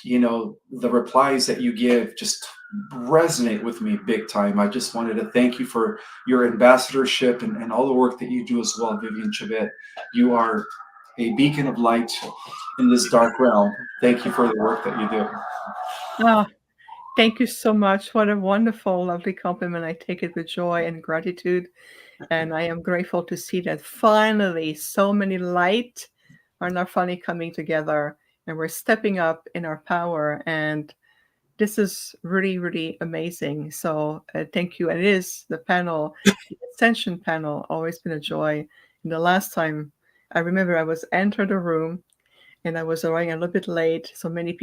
the replies that you give just resonate with me big time. I just wanted to thank you for your ambassadorship and all the work that you do as well, Vivian Chavette. You are a beacon of light in this dark realm. Thank you for the work that you do. Oh, Thank you so much. What a wonderful, lovely compliment. I take it with joy and gratitude. And I am grateful to see that finally so many light are now finally coming together and we're stepping up in our power. And this is really, really amazing. So thank you. And it is the panel, the Ascension panel, always been a joy. And the last time I remember I was entered the room and I was arriving a little bit late. So many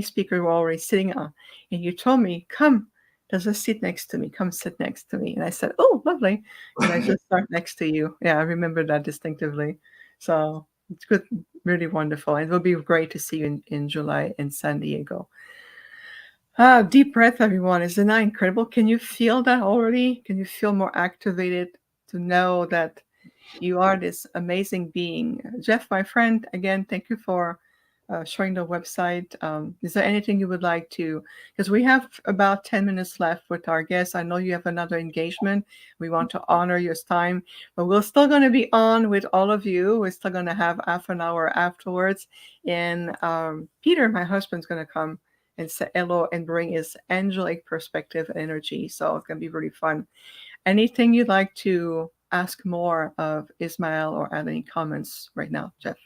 speakers were already sitting on. And you told me, come, there's a seat next to me. Come sit next to me. And I said, oh, lovely. And I just sat next to you. Yeah, I remember that distinctively. So it's good, really wonderful. And it will be great to see you in July in San Diego. Ah, deep breath, everyone. Isn't that incredible? Can you feel that already? Can you feel more activated to know that you are this amazing being? Jeff, my friend, again, thank you for showing the website. Is there anything you would like to? Because we have about 10 minutes left with our guests. I know you have another engagement. We want to honor your time, but we're still going to be on with all of you. We're still going to have half an hour afterwards. And Peter, my husband's going to come and say hello and bring his angelic perspective and energy. So it's going to be really fun. Anything you'd like to ask more of Ismael or add any comments right now, Jeff?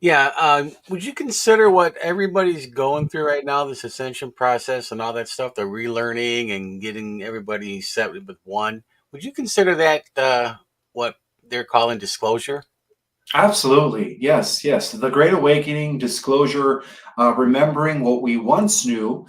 Yeah, would you consider what everybody's going through right now, this ascension process and all that stuff, the relearning and getting everybody set with one? Would you consider that what they're calling disclosure? Absolutely. Yes, yes. The Great Awakening, disclosure, remembering what we once knew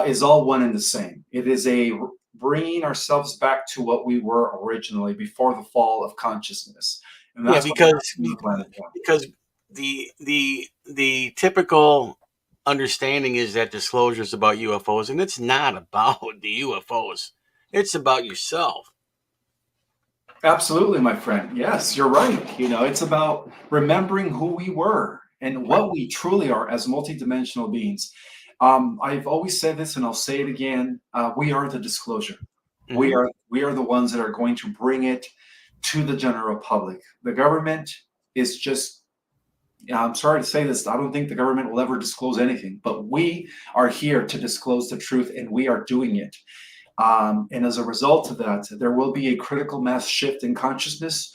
is all one and the same. It is a bringing ourselves back to what we were originally before the fall of consciousness. And Yeah, that's what because happened on planet One. because the typical understanding is that disclosure is about UFOs, and it's not about the UFOs. It's about yourself. Absolutely, my friend. Yes, you're right. It's about remembering who we were and Right. what we truly are as multidimensional beings. I've always said this, and I'll say it again. We are the disclosure. We Hmm. are the ones that are going to bring it to the general public. The government is just. I'm sorry to say this. I don't think the government will ever disclose anything, but we are here to disclose the truth, and we are doing it. And as a result of that, there will be a critical mass shift in consciousness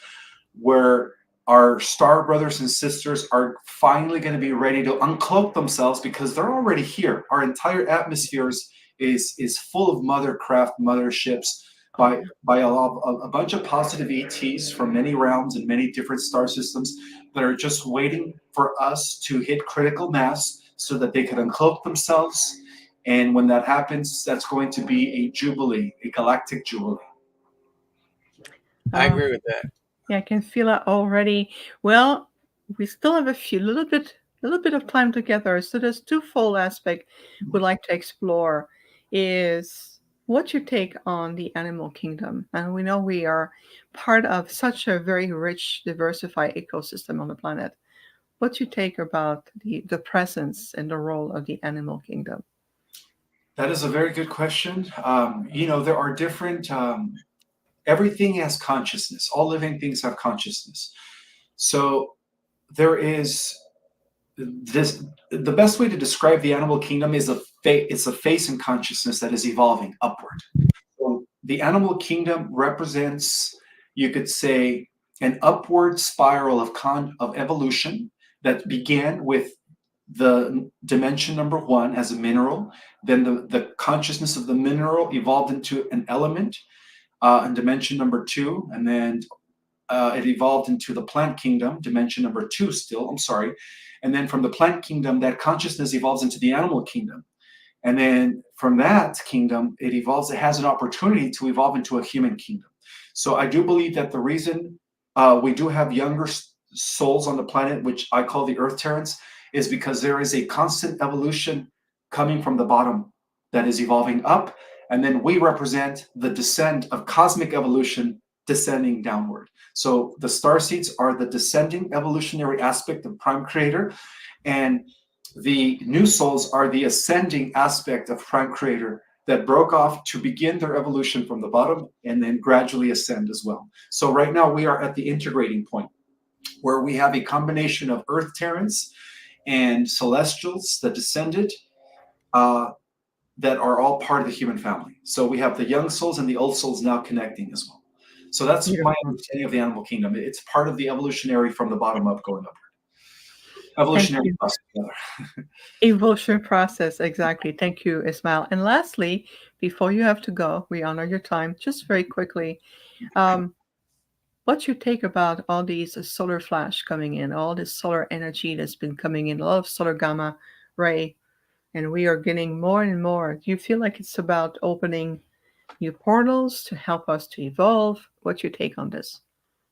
where our star brothers and sisters are finally going to be ready to uncloak themselves because they're already here. Our entire atmosphere is full of mothercraft, motherships by a bunch of positive ETs from many realms and many different star systems that are just waiting for us to hit critical mass so that they can uncloak themselves. And when that happens, that's going to be a jubilee, a galactic jubilee. I Uh, agree with that. yeah, I can feel it already. Well, we still have little bit of time together. So there's twofold aspect we'd like to explore is what's your take on the animal kingdom? And we know we are part of such a very rich, diversified ecosystem on the planet. What's your take about the presence and the role of the animal kingdom? That is a very good question. There are different, everything has consciousness. All living things have consciousness. So there is this, the best way to describe the animal kingdom is it's a face in consciousness that is evolving upward. So the animal kingdom represents, you could say, an upward spiral of evolution that began with the dimension number one as a mineral. Then the consciousness of the mineral evolved into an element in dimension number two. And then it evolved into the plant kingdom, dimension number two still, I'm sorry. And then from the plant kingdom, that consciousness evolves into the animal kingdom. And then from that kingdom, it has an opportunity to evolve into a human kingdom. So I do believe that the reason we do have younger souls on the planet, which I call the Earth Terrans, is because there is a constant evolution coming from the bottom that is evolving up. And then we represent the descent of cosmic evolution descending downward. So the star seeds are the descending evolutionary aspect of Prime Creator. And the new souls are the ascending aspect of Prime Creator that broke off to begin their evolution from the bottom and then gradually ascend as well. So right now we are at the integrating point where we have a combination of Earth Terrans and Celestials that descended that are all part of the human family. So we have the young souls and the old souls now connecting as well. So that's my Beautiful. understanding of the animal kingdom. It's part of the evolutionary from the bottom up going upward. Thank Evolutionary you. process together. Evolution process, exactly. Thank you, Ismail. And lastly, before you have to go, we honor your time. Just very quickly, um, what's your take about all these solar flash coming in, all this solar energy that's been coming in, a lot of solar gamma ray, and we are getting more and more. Do you feel like it's about opening new portals to help us to evolve? What's your take on this?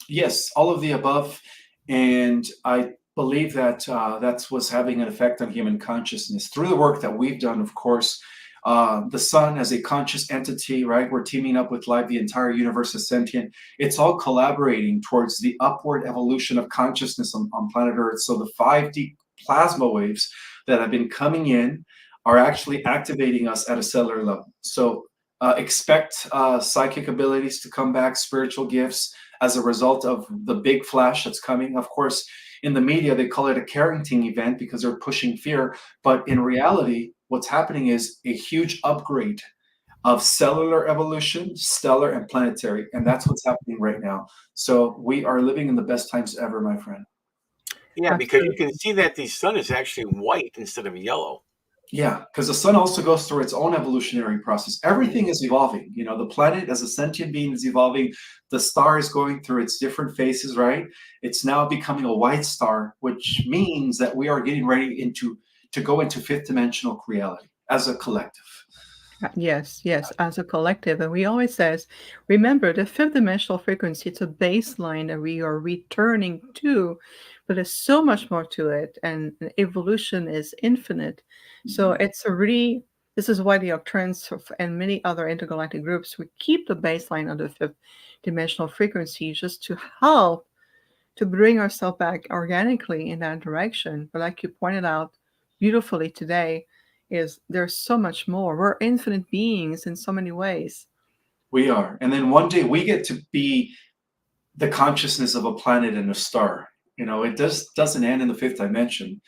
Yes, all of the above, and I believe that that's what's having an effect on human consciousness through the work that we've done. Of course, the sun as a conscious entity, right? We're teaming up with life. The entire universe is sentient. It's all collaborating towards the upward evolution of consciousness on planet Earth. So the 5D plasma waves that have been coming in are actually activating us at a cellular level. So expect psychic abilities to come back, spiritual gifts as a result of the big flash that's coming. Of course, in the media, they call it a Carrington event because they're pushing fear. But in reality, what's happening is a huge upgrade of cellular evolution, stellar, and planetary. And that's what's happening right now. So we are living in the best times ever, my friend. Yeah, because you can Absolutely. see that the sun is actually white instead of yellow. Yeah, because the sun also goes through its own evolutionary process. Everything is evolving. You know, the planet as a sentient being is evolving. The star is going through its different phases, right? It's now becoming a white star, which means that we are getting ready to go into fifth dimensional reality as a collective. Yes, yes, as a collective. And we always says, remember the fifth dimensional frequency, it's a baseline that we are returning to, but there's so much more to it. And evolution is infinite. So Mhm. it's a really, this is why the Octrans and many other intergalactic groups, we keep the baseline of the fifth dimensional frequency just to help to bring ourselves back organically in that direction. But like you pointed out beautifully today, is there's so much more. We're infinite beings in so many ways. We are. And then one day we get to be the consciousness of a planet and a star. You know, it doesn't end in the fifth dimension.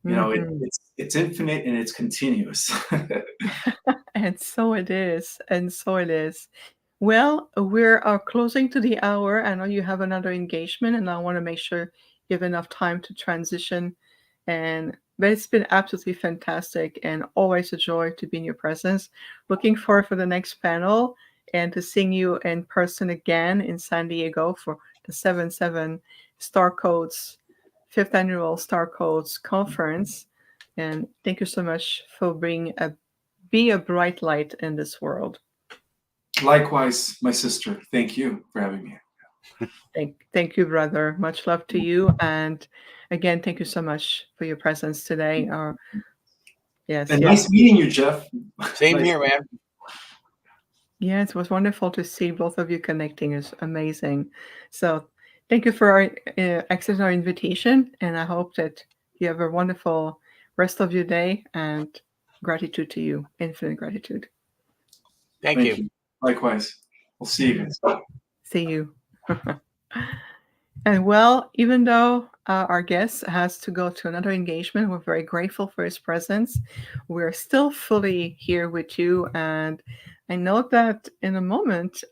You know, Hmm. it's infinite and it's continuous. And so it is. And so it is. Well, we're closing to the hour. I know you have another engagement, and I want to make sure you have enough time to transition. And but it's been absolutely fantastic and always a joy to be in your presence. Looking forward for the next panel and to seeing you in person again in San Diego for the 7/7 Star Codes fifth annual Star Codes conference. And thank you so much for being a bright light in this world. Likewise, my sister, thank you for having me. Thank you, brother. Much love to you. And again, thank you so much for your presence today. Yes, And yes. nice meeting you, Jeff. Same Nice. here, man. Yes, it was wonderful to see both of you connecting. It's amazing. So thank you for accepting our invitation. And I hope that you have a wonderful rest of your day and gratitude to you. Infinite gratitude. Thank Thank you. you. Likewise. We'll see you guys. See you. And well, even though our guest has to go to another engagement, we're very grateful for his presence. We're still fully here with you. And I know that in a moment,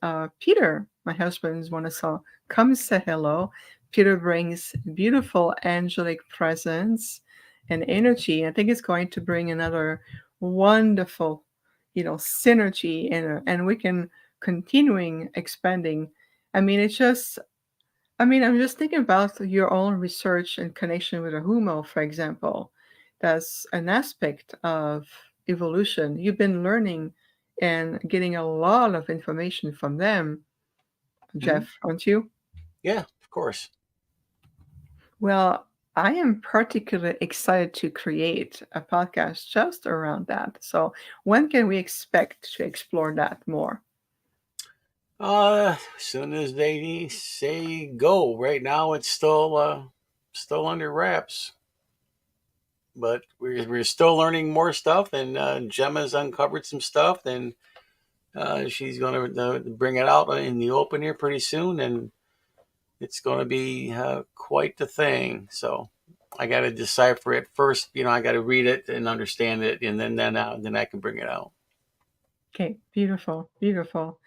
Peter, my husband, is one of so come say hello. Peter brings beautiful angelic presence and energy. I think it's going to bring another wonderful, synergy and we can continuing expanding. I mean, I'm just thinking about your own research and connection with a humo, for example. That's an aspect of evolution. You've been learning and getting a lot of information from them, Mhm. Jeff, aren't you? Yeah, of course. Well, I am particularly excited to create a podcast just around that. So, when can we expect to explore that more? As soon as they say go. Right now, it's still under wraps, but we're still learning more stuff. And Gemma's uncovered some stuff, and she's going to bring it out in the open here pretty soon, and it's going to be quite the thing. So I got to decipher it first. I got to read it and understand it, and then I can bring it out. Okay, beautiful, beautiful.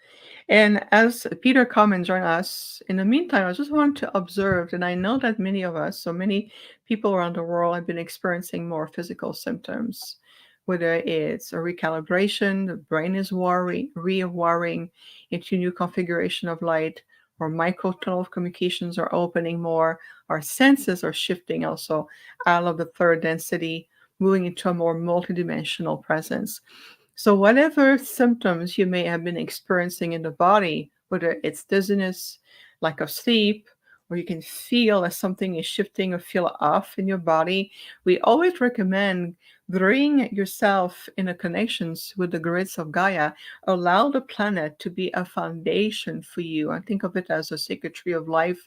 And as Peter come and join us, in the meantime, I just want to observe, and I know that many of us, so many people around the world have been experiencing more physical symptoms, whether it's a recalibration, the brain is rewiring into new configuration of light, or microtunnel of communications are opening more, our senses are shifting also out of the third density, moving into a more multidimensional presence. So, whatever symptoms you may have been experiencing in the body, whether it's dizziness, lack of sleep, or you can feel that something is shifting or feel off in your body, we always recommend bring yourself in a connections with the grids of Gaia. Allow the planet to be a foundation for you. And think of it as a sacred tree of life,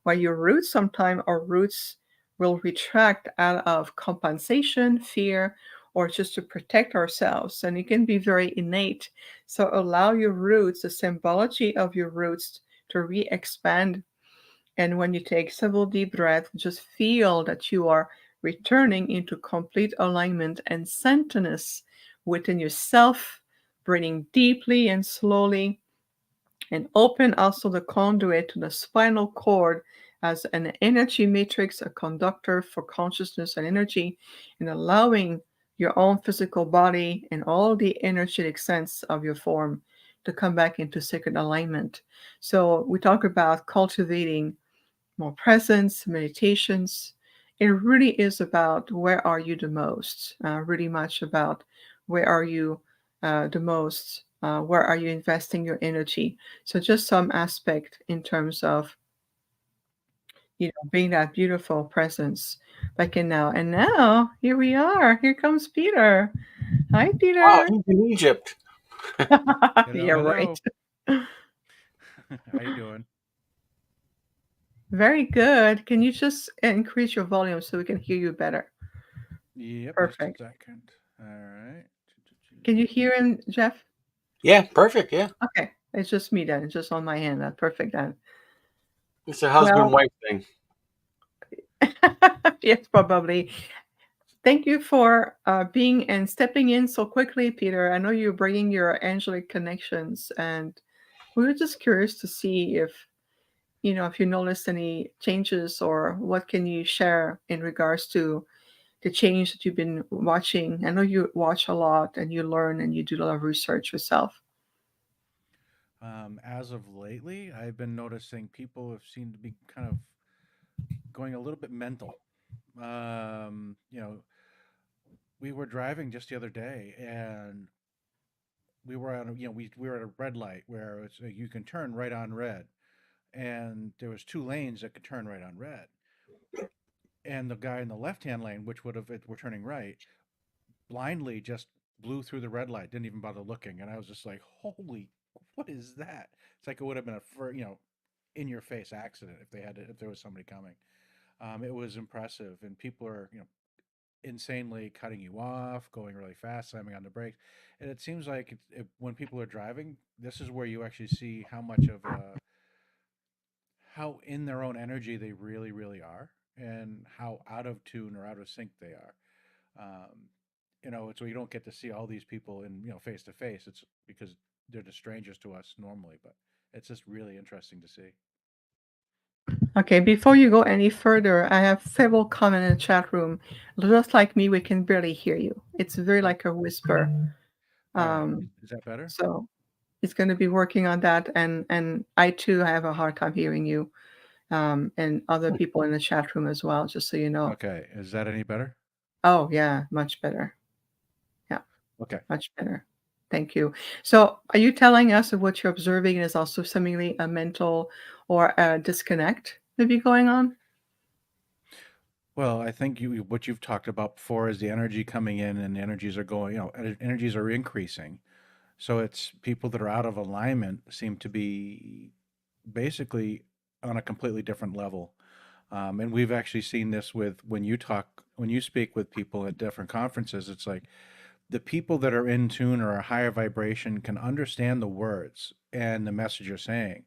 where your roots sometimes our roots will retract out of compensation, fear, or just to protect ourselves. And it can be very innate. So allow your roots, the symbology of your roots, to re-expand. And when you take several deep breaths, just feel that you are returning into complete alignment and centeredness within yourself, breathing deeply and slowly, and open also the conduit to the spinal cord as an energy matrix, a conductor for consciousness and energy, and allowing your own physical body and all the energetic sense of your form to come back into sacred alignment. So we talk about cultivating more presence, meditations. It really is about where are you the most, really much about where are you the most, where are you investing your energy. So just some aspect in terms of, being that beautiful presence back in now. And now here we are. Here comes Peter. Hi, Wow, Peter. he's in Egypt. Hello, Yeah, right. hello. How you doing? Very good. Can you just increase your volume so we can hear you better? Yep, just a Perfect. second. All right. Can you hear him, Jeff? Yeah, perfect. Yeah, Okay, it's just me then. It's just on my hand. That's perfect then. it's a Well, husband-wife thing. yes, probably. Thank you for being and stepping in so quickly, Peter. I know you're bringing your angelic connections, and we were just curious to see if you noticed any changes or what can you share in regards to the change that you've been watching. I know you watch a lot and you learn and you do a lot of research yourself. As of lately, I've been noticing people have seemed to be kind of going a little bit mental. Um, you know, we were driving just the other day, and we were on, we were at a red light where you can turn right on red, and there was two lanes that could turn right on red, and the guy in the left-hand lane, which would have, if we're turning right, blindly just blew through the red light, didn't even bother looking, and I was just like, "Holy, what is that?" It's like it would have been in your face accident if there was somebody coming. It was impressive, and people are insanely cutting you off, going really fast, slamming on the brakes, and it seems like when people are driving, this is where you actually see how much of a how in their own energy they really, really are, and how out of tune or out of sync they are. Um, so you don't get to see all these people in face to face. It's because they're just strangers to us normally, but it's just really interesting to see. Okay, before you go any further, I have several comments in the chat room. Just like me, we can barely hear you. It's very Oh, like a whisper. all right. Um, Is that better? so it's going to be working on that. And I too have a hard time hearing you, and other people in the chat room as well, just so you know. Okay. Is that any better? Oh, yeah, much better. Yeah, Okay. much better. Thank you. So are you telling us that what you're observing is also seemingly a mental or a disconnect maybe going on? Well, I think what you've talked about before is the energy coming in and the energies are going, energies are increasing. So it's people that are out of alignment seem to be basically on a completely different level. And we've actually seen this with when you speak with people at different conferences, it's like the people that are in tune or a higher vibration can understand the words and the message you're saying.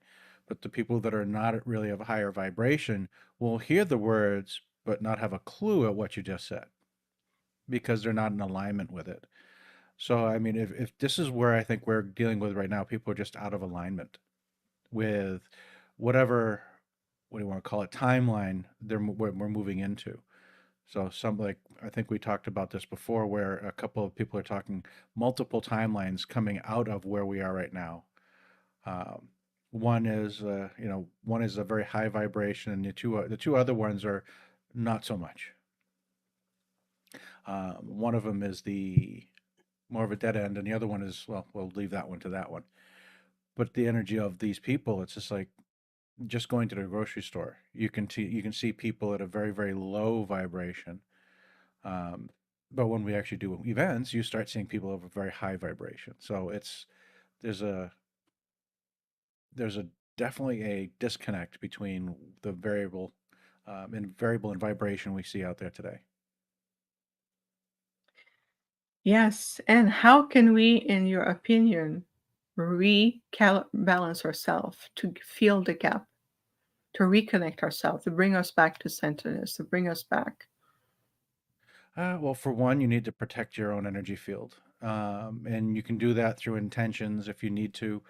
But the people that are not really of a higher vibration will hear the words, but not have a clue at what you just said because they're not in alignment with it. So, I mean, if this is where I think we're dealing with right now, people are just out of alignment with whatever, what do you want to call it, timeline we're moving into. So some, like, I think we talked about this before, where a couple of people are talking multiple timelines coming out of where we are right now. Um, one is, one is a very high vibration, and the two other ones are not so much. One of them is the more of a dead end, and the other one is, well, we'll leave that one to that one. But the energy of these people, it's just like just going to the grocery store. You can see people at a very, very low vibration. Um, but when we actually do events, you start seeing people of a very high vibration. So there's a there's a definitely a disconnect between the variable and vibration we see out there today. Yes. And how can we, in your opinion, rebalance ourselves to fill the gap, to reconnect ourselves, to bring us back to centeredness, to bring us back? Well, for one, you need to protect your own energy field. And you can do that through intentions if you need to.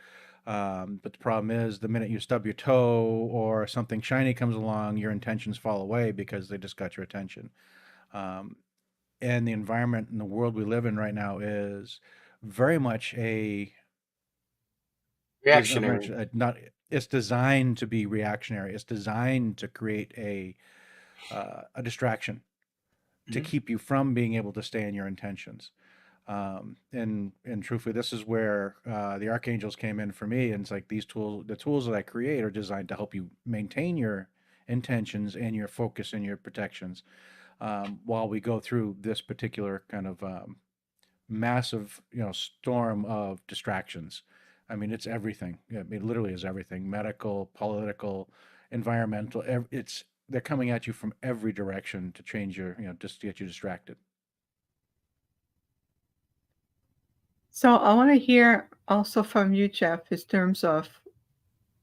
But the problem is, the minute you stub your toe or something shiny comes along, your intentions fall away because they just got your attention. Um, and the environment and the world we live in right now is very much Reactionary. not. It's designed to be reactionary. It's designed to create a distraction to Mhm. keep you from being able to stay in your intentions. And truthfully, this is where the archangels came in for me. And it's like the tools that I create are designed to help you maintain your intentions and your focus and your protections while we go through this particular kind of massive, storm of distractions. I mean, it's everything. It literally is everything: medical, political, environmental. They're coming at you from every direction to change just to get you distracted. So I want to hear also from you, Jeff, in terms of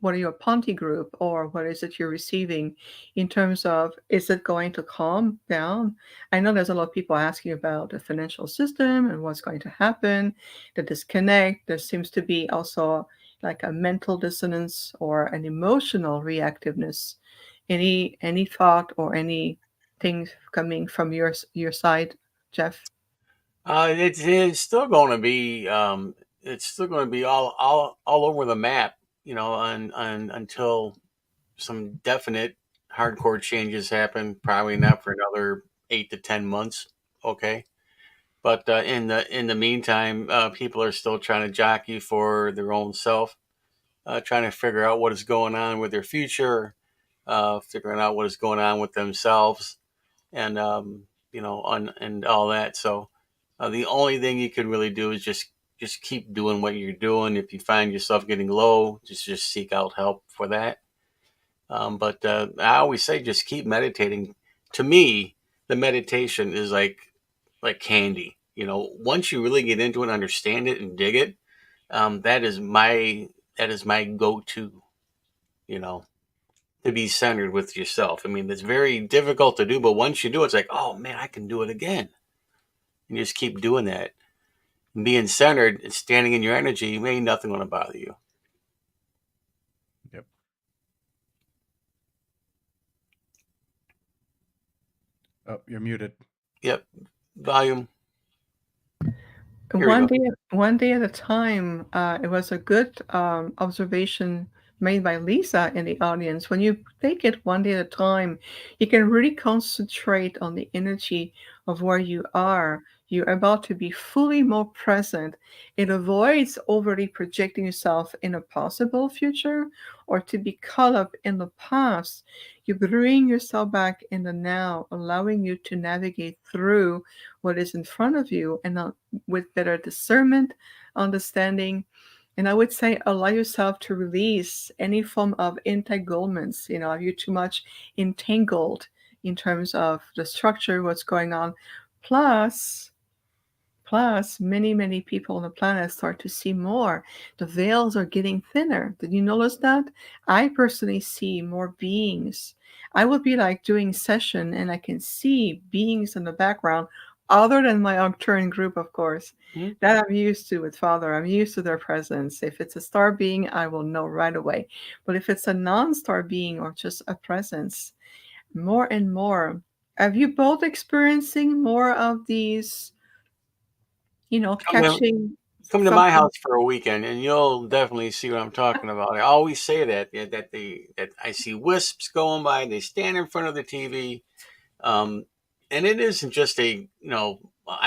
what are your Ponte group or what is it you're receiving in terms of, is it going to calm down? I know there's a lot of people asking about the financial system and what's going to happen, the disconnect. There seems to be also like a mental dissonance or an emotional reactiveness. Any thought or any things coming from your side, Jeff? It's still going to be it's still going to be all over the map, until some definite hardcore changes happen. Probably not for another 8 to 10 months. Okay, but in the meantime, people are still trying to jockey for their own self, trying to figure out what is going on with their future, figuring out what is going on with themselves, and and all that. So the only thing you can really do is just keep doing what you're doing. If you find yourself getting low, just seek out help for that. But I always say just keep meditating. To me, the meditation is like candy. Once you really get into it, understand it, and dig it, that is my go-to. You know, to be centered with yourself. I mean, it's very difficult to do, but once you do it, it's like, oh man, I can do it again. And you just keep doing that. And being centered and standing in your energy, ain't nothing going to bother you. Yep. Oh, you're muted. Yep. Volume. Here we One go. day, one day at a time. It was a good observation made by Lisa in the audience. When you take it one day at a time, you can really concentrate on the energy of where you are. You're about to be fully more present. It avoids overly projecting yourself in a possible future or to be caught up in the past. You bring yourself back in the now, allowing you to navigate through what is in front of you and with better discernment, understanding. And I would say allow yourself to release any form of entanglements. Are you too much entangled in terms of the structure, what's going on? Plus, many, many people on the planet start to see more. The veils are getting thinner. Did you notice that? I personally see more beings. I would be like doing session and I can see beings in the background other than my Arcturian group, of course, Mhm. that I'm used to with Father. I'm used to their presence. If it's a star being, I will know right away. But if it's a non-star being or just a presence, more and more. Have you both experiencing more of these, Come to, catching come to my something? house for a weekend, and you'll definitely see what I'm talking about. I always say that that I see wisps going by. They stand in front of the TV, um, and it isn't just I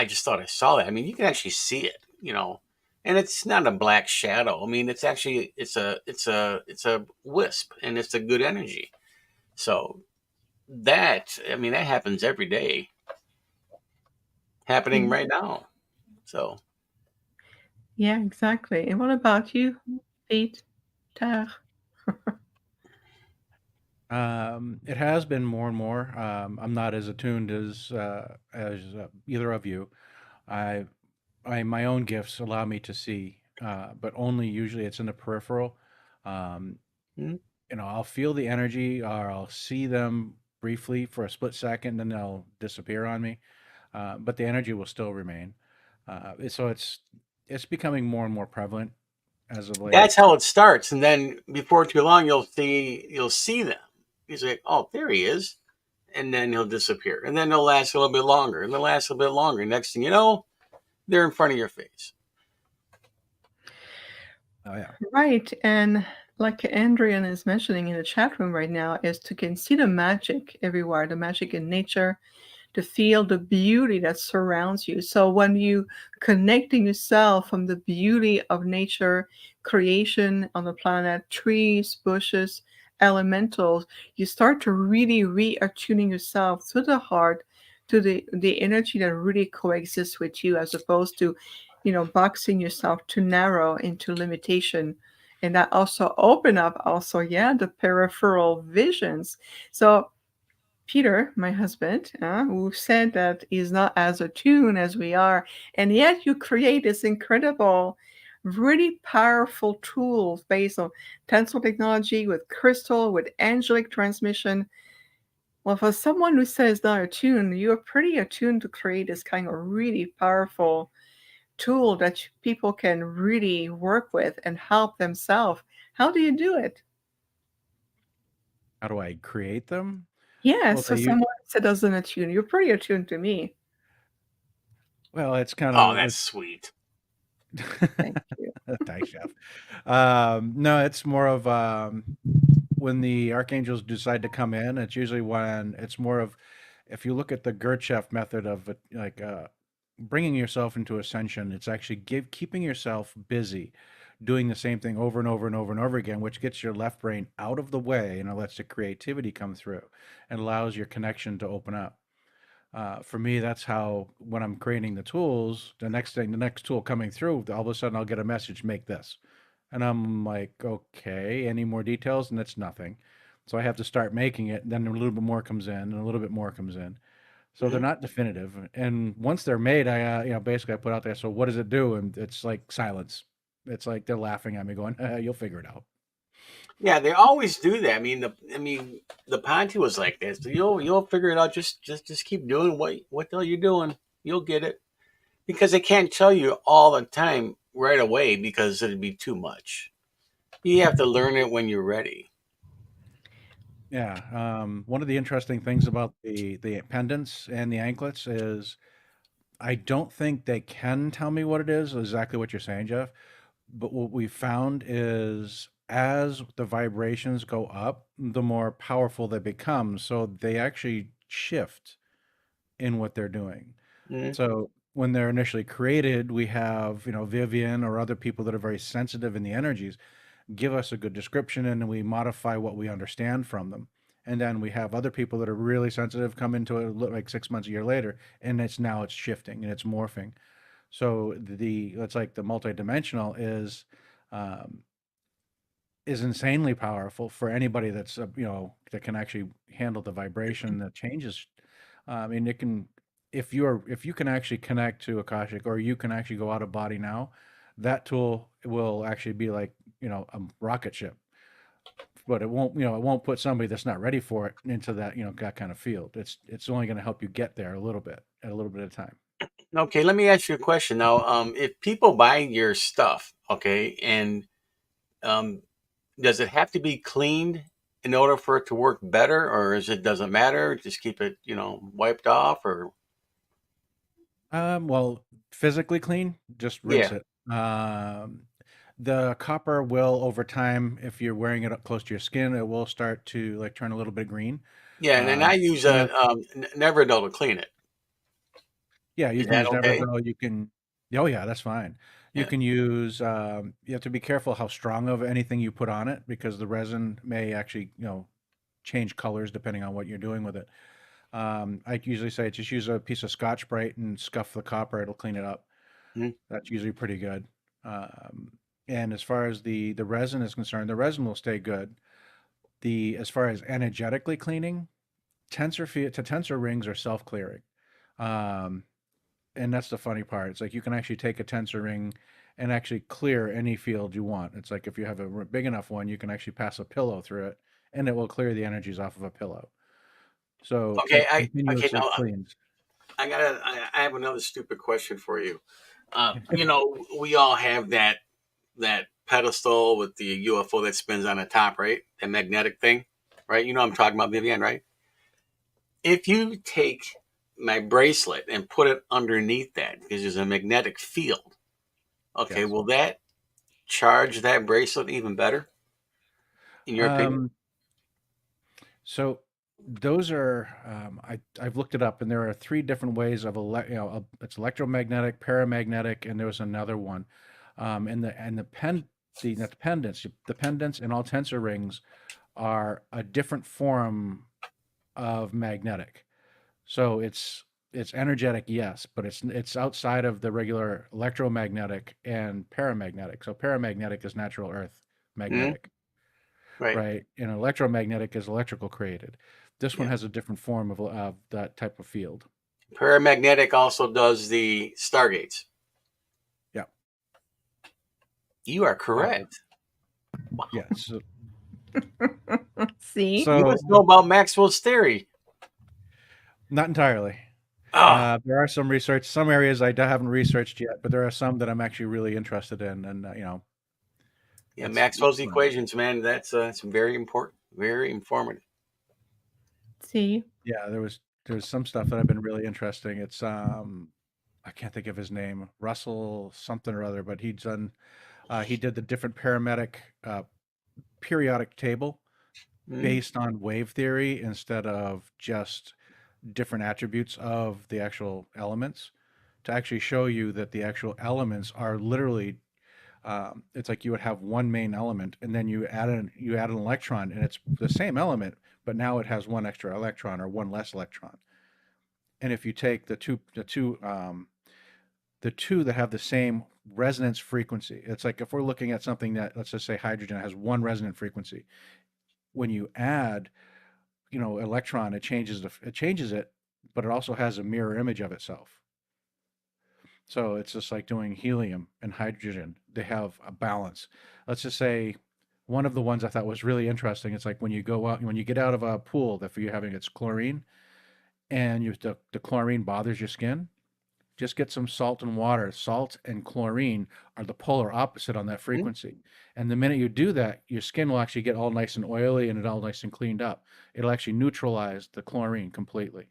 just thought I saw that. I mean, you can actually see it. And it's not a black shadow. I mean, it's actually it's a wisp, and it's a good energy. So that happens every day, happening Yeah, right now. So yeah, exactly. And what about you, Pete? Tara? It has been more and more. I'm not as attuned as either of you. I, my own gifts allow me to see, but only usually it's in the peripheral. Um, mm, I'll feel the energy, or I'll see them briefly for a split second, then they'll disappear on me. But the energy will still remain. So it's becoming more and more prevalent as of late. that's how it starts, and then before too long, you'll see them. He's like, "Oh, there he is," and then he'll disappear, and then they'll last a little bit longer, and they'll last a little bit longer. Next thing you know, they're in front of your face. Oh yeah. Right. And like Andrian is mentioning in the chat room right now, is to can see the magic everywhere, the magic in nature, to feel the beauty that surrounds you. So when you connecting yourself from the beauty of nature, creation on the planet, trees, bushes, elementals, you start to really reattuning yourself to the heart, to the energy that really coexists with you, as opposed to, boxing yourself too narrow into limitation. And that also open up also, yeah, the peripheral visions. So Peter, my husband, who said that he's not as attuned as we are, and yet you create this incredible, really powerful tools based on tensile technology with crystal, with angelic transmission. Well, for someone who says not attuned, you're pretty attuned to create this kind of really powerful tool that people can really work with and help themselves. How do you do it? How do I create them? Well, Yes, for they someone that doesn't attune, you're pretty attuned to me. well, it's kind Oh, of that's it's sweet. Thank you. Thanks, chef. No, it's more of when the archangels decide to come in. It's usually when it's more of if you look at the Gurdjieff method of it, like bringing yourself into ascension. It's actually keeping yourself busy, doing the same thing over and over and over and over again, which gets your left brain out of the way and it lets the creativity come through and allows your connection to open up. For me, that's how when I'm creating the tools, the next tool coming through, all of a sudden I'll get a message, make this. And I'm like, okay, any more details? And it's nothing. So I have to start making it. Then a little bit more comes in and a little bit more comes in. So they're Mhm. not definitive. And once they're made, basically I put out there, so what does it do? And it's like silence. It's like they're laughing at me going, you'll figure it out. Yeah, they always do that. The Ponty was like this. So you'll figure it out. Just keep doing what the hell you're doing. You'll get it because they can't tell you all the time right away because it'd be too much. You have to learn it when you're ready. Yeah. One of the interesting things about the pendants and the anklets is I don't think they can tell me what it is, exactly what you're saying, Jeff. But what we found is as the vibrations go up, the more powerful they become. So they actually shift in what they're doing. Mhm. So when they're initially created, we have, Vivian or other people that are very sensitive in the energies give us a good description and then we modify what we understand from them. And then we have other people that are really sensitive come into it like 6 months, a year later, and it's shifting and it's morphing. So it's like the multidimensional um, is insanely powerful for anybody that's that can actually handle the vibration that changes. I mean, it can if you can actually connect to Akashic or you can actually go out of body now, that tool will actually be like a rocket ship, but it won't put somebody that's not ready for it into that that kind of field. It's only going to help you get there a little bit at a little bit of time. Okay, let me ask you a question now. If people buy your stuff, okay, and um, does it have to be cleaned in order for it to work better, or is it doesn't matter? Just keep it, wiped off, or Well, physically clean, just rinse yeah, it. The copper will, over time, if you're wearing it up close to your skin, it will start to like turn a little bit green. yeah. And then I use And a Neverdell to clean it. yeah, you Is can that use okay? Nevergel. You can, oh yeah, that's fine. You Yeah, can use. You have to be careful how strong of anything you put on it because the resin may actually, change colors depending on what you're doing with it. I usually say just use a piece of Scotch Brite and scuff the copper; it'll clean it up. Mhm. That's usually pretty good. Um, and as far as the resin is concerned, the resin will stay good. The As far as energetically cleaning, tensor rings are self-clearing. Um, and that's the funny part. It's like you can actually take a tensor ring and actually clear any field you want. It's like if you have a big enough one, you can actually pass a pillow through it, and it will clear the energies off of a pillow. So Okay. it Okay. continuously Now cleans. I have another stupid question for you. We all have that pedestal with the UFO that spins on the top, right? That magnetic thing, right? You know what I'm talking about, Vivian, right? If you take my bracelet and put it underneath that, because there's a magnetic field, okay, Yes. will that charge that bracelet even better, in your opinion? Um, so those are I've looked it up, and there are three different ways of it's electromagnetic, paramagnetic, and there was another one. And the pendants and all tensor rings are a different form of magnetic. So it's energetic, yes, but it's outside of the regular electromagnetic and paramagnetic. So paramagnetic is natural earth Mhm. magnetic, Right. right? And electromagnetic is electrical created. This one Yeah. has a different form of that type of field. Paramagnetic also does the stargates. Yeah. You are So correct. Wow. yeah. So See? You so must know about Maxwell's theory. not entirely. Oh, There are some research, some areas haven't researched yet, but there are some that I'm actually really interested in, and yeah, it's Maxwell's fun. equations, man. That's it's very important, very informative. See? Yeah, there's some stuff that I've been really interesting. It's I can't think of his name, Russell something or other, but he did the different uh, periodic table Mm, based on wave theory instead of just different attributes of the actual elements to actually show you that the actual elements are literally it's like you would have one main element and then you add an electron and it's the same element, but now it has one extra electron or one less electron. And if you take the two that have the same resonance frequency, it's like if we're looking at something that, let's just say hydrogen has one resonant frequency. When you add, electron, it changes it, but it also has a mirror image of itself. So it's just like doing helium and hydrogen. They have a balance. Let's just say one of the ones I thought was really interesting. It's like when you get out of a pool that you're having it's chlorine, and the chlorine bothers your skin. Just get some salt and water. Salt and chlorine are the polar opposite on that mm. frequency. And the minute you do that, your skin will actually get all nice and oily and it all nice and cleaned up. It'll actually neutralize the chlorine completely.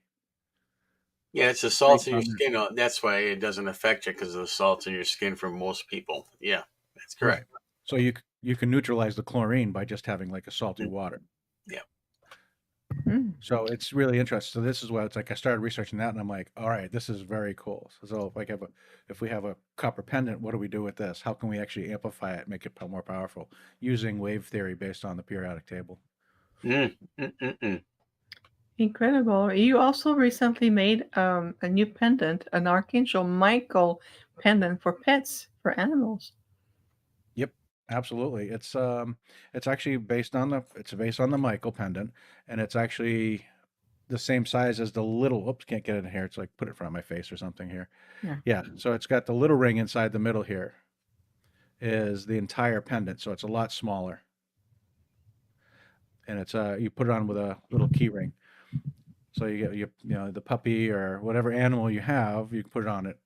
Yeah, it's the salts Based in your on that. skin. That's why it doesn't affect you because of the salts in your skin for most people. Yeah, that's Right. correct. So you can neutralize the chlorine by just having like a salty Mm, water. yeah. Hmm. So it's really interesting. So this is what it's like. I started researching that, and I'm like, all right, this is very cool. So if we have a copper pendant, what do we do with this? How can we actually amplify it, make it more powerful using wave theory based on the periodic table? Mm, mm, mm, mm. Incredible. You also recently made a new pendant, an Archangel Michael pendant for pets, for animals. Yep, absolutely. It's actually based on the Michael pendant, and it's actually the same size as the little. Oops, can't get it in here. It's like put it in front of my face or something here. Yeah. Yeah, so it's got the little ring inside the middle here is the entire pendant, so it's a lot smaller. And it's you put it on with a little key ring. So you know, the puppy or whatever animal you have, you can put it on it.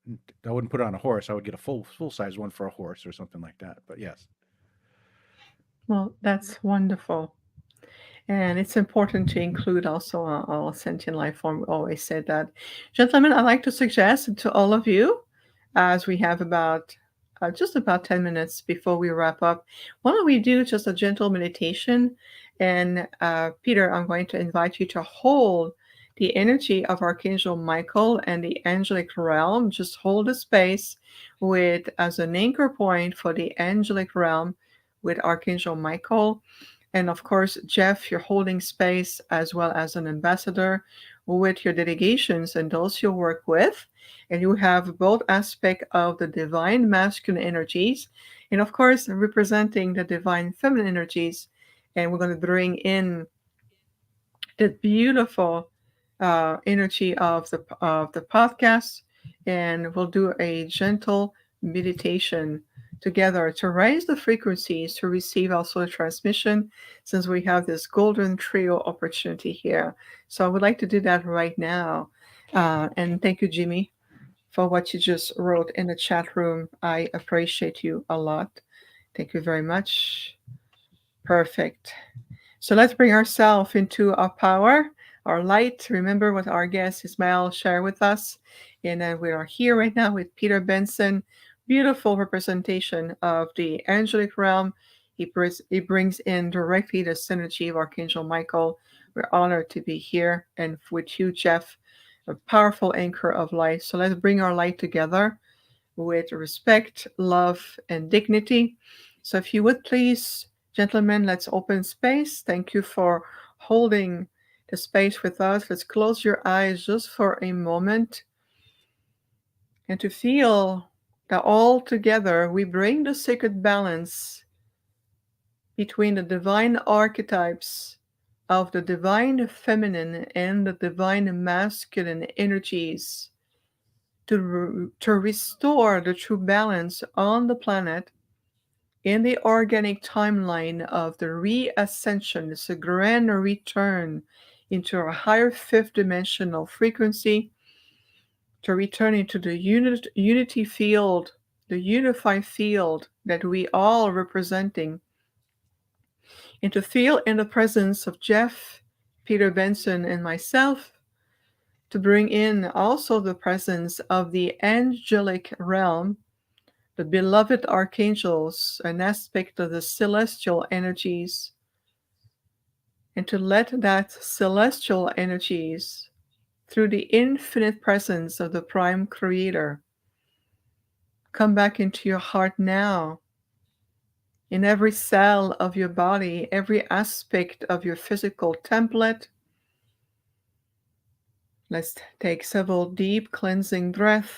I wouldn't put it on a horse. I would get a full size one for a horse or something like that. But yes. Well, that's wonderful. And it's important to include also all sentient life form. We always said that. Gentlemen, I'd like to suggest to all of you, as we have about just about 10 minutes before we wrap up, why don't we do just a gentle meditation? And Peter, I'm going to invite you to hold the energy of Archangel Michael and the angelic realm. Just hold the space with as an anchor point for the angelic realm with Archangel Michael. And of course, Jeff, you're holding space as well as an ambassador with your delegations and those you work with. And you have both aspects of the divine masculine energies, and of course, representing the divine feminine energies. And we're going to bring in the beautiful energy of the podcast, and we'll do a gentle meditation together to raise the frequencies to receive also a transmission, since we have this golden trio opportunity here. So I would like to do that right now. And thank you, Jimmy, for what you just wrote in the chat room. I appreciate you a lot. Thank you very much. Perfect. So let's bring ourselves into our power, our light. Remember what our guest Ismael shared with us. And we are here right now with Peter Benson. Beautiful representation of the angelic realm. He brings in directly the synergy of Archangel Michael. We're honored to be here. And with you, Jeff, a powerful anchor of light. So let's bring our light together with respect, love, and dignity. So if you would please, gentlemen, let's open space. Thank you for holding the space with us. Let's close your eyes just for a moment and to feel that all together we bring the sacred balance between the divine archetypes of the divine feminine and the divine masculine energies to restore the true balance on the planet in the organic timeline of the re-ascension. It's a grand return into a higher fifth dimensional frequency, to return into the unity field, the unified field that we all representing, and to feel in the presence of Jeff, Peter Benson, and myself, to bring in also the presence of the angelic realm, the beloved archangels, an aspect of the celestial energies, and to let that celestial energies, through the infinite presence of the Prime Creator, come back into your heart now, in every cell of your body, every aspect of your physical template. Let's take several deep cleansing breaths.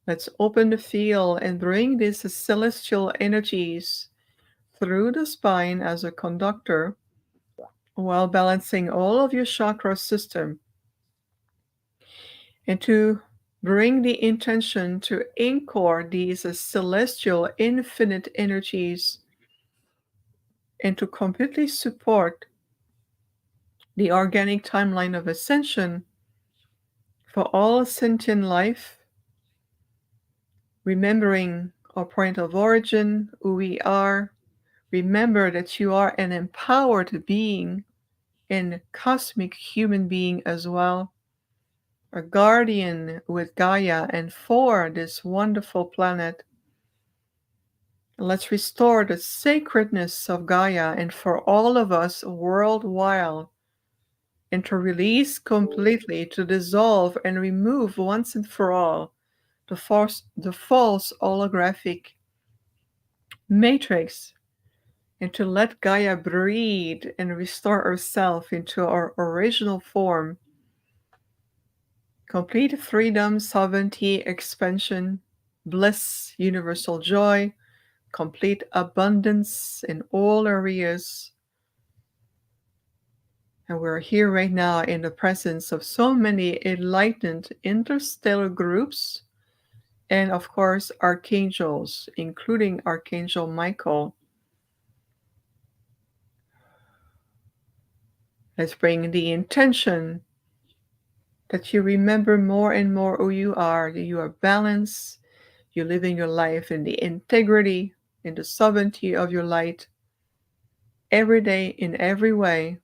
Let's open the field and bring these celestial energies through the spine as a conductor, while balancing all of your chakra system, and to bring the intention to anchor these celestial infinite energies and to completely support the organic timeline of ascension for all sentient life, remembering our point of origin, who we are. Remember that you are an empowered being and cosmic human being as well, a guardian with Gaia and for this wonderful planet. Let's restore the sacredness of Gaia and for all of us worldwide, and to release completely, to dissolve and remove once and for all the false holographic matrix, and to let Gaia breathe and restore herself into our original form. Complete freedom, sovereignty, expansion, bliss, universal joy, complete abundance in all areas. And we're here right now in the presence of so many enlightened interstellar groups, and of course, archangels, including Archangel Michael. Let's bring the intention that you remember more and more who you are, that you are balanced, you're living your life in the integrity, in the sovereignty of your light, every day, in every way.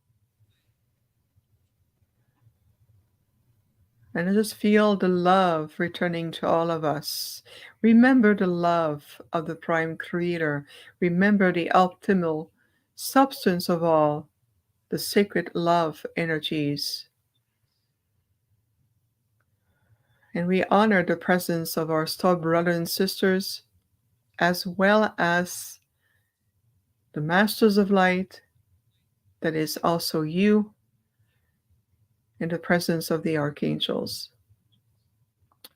And I just feel the love returning to all of us. Remember the love of the Prime Creator. Remember the optimal substance of all, the sacred love energies. And we honor the presence of our star brothers and sisters, as well as the Masters of Light, that is also you, in the presence of the archangels.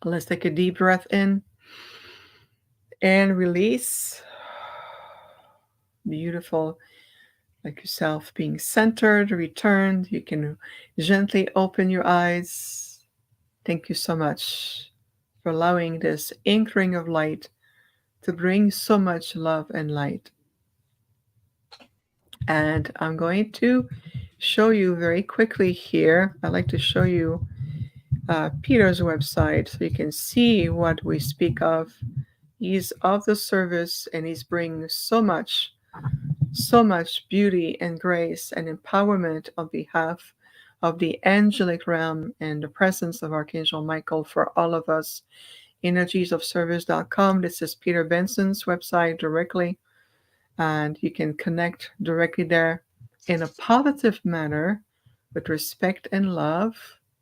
Let's take a deep breath in and release. Beautiful. Like yourself being centered, returned. You can gently open your eyes. Thank you so much for allowing this anchoring of light to bring so much love and light. And I'm going to show you very quickly here. I'd like to show you Peter's website so you can see what we speak of. He's of the service and he's bringing so much beauty and grace and empowerment on behalf of the angelic realm and the presence of Archangel Michael for all of us. Energiesofservice.com. This is Peter Benson's website directly, and you can connect directly there in a positive manner with respect and love.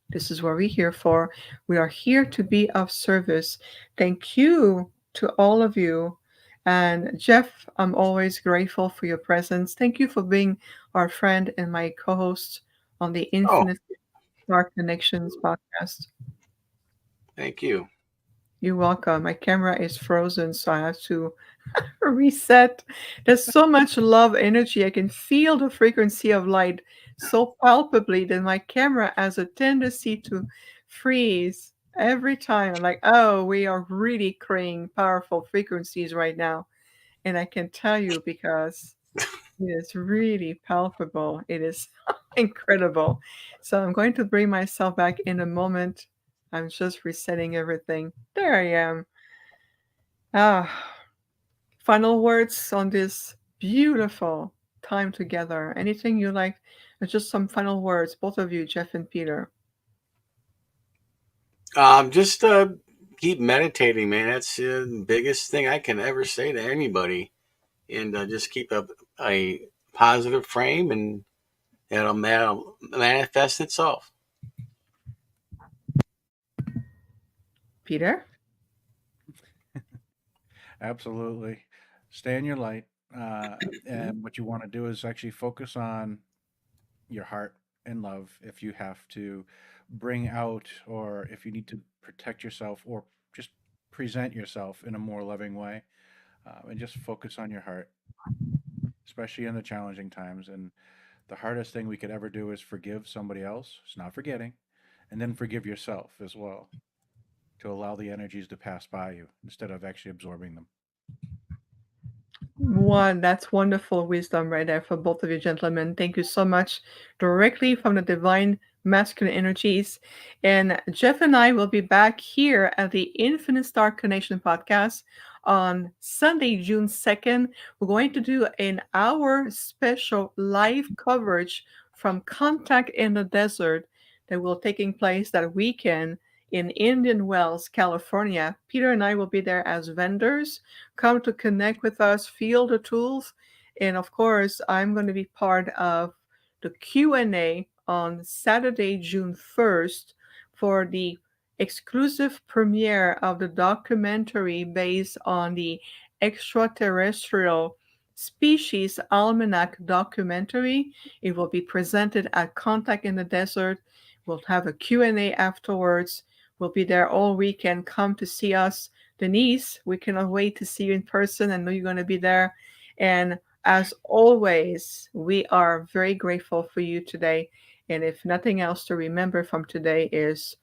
This is what we're here for. We are here to be of service. Thank you to all of you. And Jeff, I'm always grateful for your presence. Thank you for being our friend and my co-host on the Oh, Infinite Star Connections podcast. thank you. You're welcome. My camera is frozen, so I have to reset. There's so much love energy. I can feel the frequency of light so palpably that my camera has a tendency to freeze every time. I'm like, oh, we are really creating powerful frequencies right now. And I can tell you because it is really palpable. It is incredible. So I'm going to bring myself back in a moment. I'm just resetting everything. There I am. Ah. Final words on this beautiful time together. Anything you like? Just some final words, both of you, Jeff and Peter. Just keep meditating, man. That's the biggest thing I can ever say to anybody. And just keep a positive frame, and it'll manifest itself. Peter? Absolutely. Stay in your light. And what you want to do is actually focus on your heart and love if you have to bring out or if you need to protect yourself or just present yourself in a more loving way. And just focus on your heart, especially in the challenging times. And the hardest thing we could ever do is forgive somebody else. It's not forgetting. And then forgive yourself as well to allow the energies to pass by you instead of actually absorbing them. That's wonderful wisdom right there for both of you gentlemen. Thank you so much. Directly from the divine masculine energies. And Jeff and I will be back here at the Infinite Star Connection podcast on Sunday, June 2nd. We're going to do an hour special live coverage from Contact in the Desert that will taking place that weekend in Indian Wells, California. Peter and I will be there as vendors. Come to connect with us, feel the tools. And of course, I'm going to be part of the Q&A on Saturday, June 1st for the exclusive premiere of the documentary based on the extraterrestrial species almanac documentary. It will be presented at Contact in the Desert. We'll have a Q&A afterwards. We'll be there all weekend. Come to see us. Denise, we cannot wait to see you in person. I know you're going to be there. And as always, we are very grateful for you today. And if nothing else to remember from today is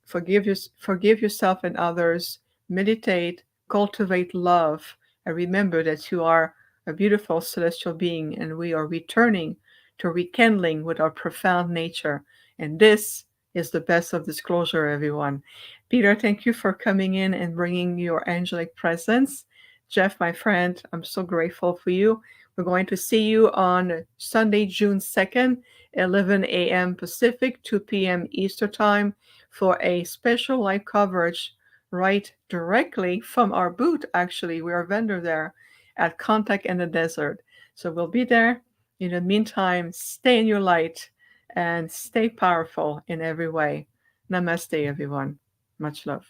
forgive yourself and others, meditate, cultivate love, and remember that you are a beautiful celestial being and we are returning to rekindling with our profound nature. And this is the best of disclosure, everyone. Peter, thank you for coming in and bringing your angelic presence. Jeff, my friend, I'm so grateful for you. We're going to see you on Sunday, June 2nd, 11 a.m. Pacific, 2 p.m. Eastern Time for a special live coverage right directly from our booth. Actually, we're a vendor there at Contact in the Desert. So we'll be there. In the meantime, stay in your light and stay powerful in every way. Namaste, everyone. Much love.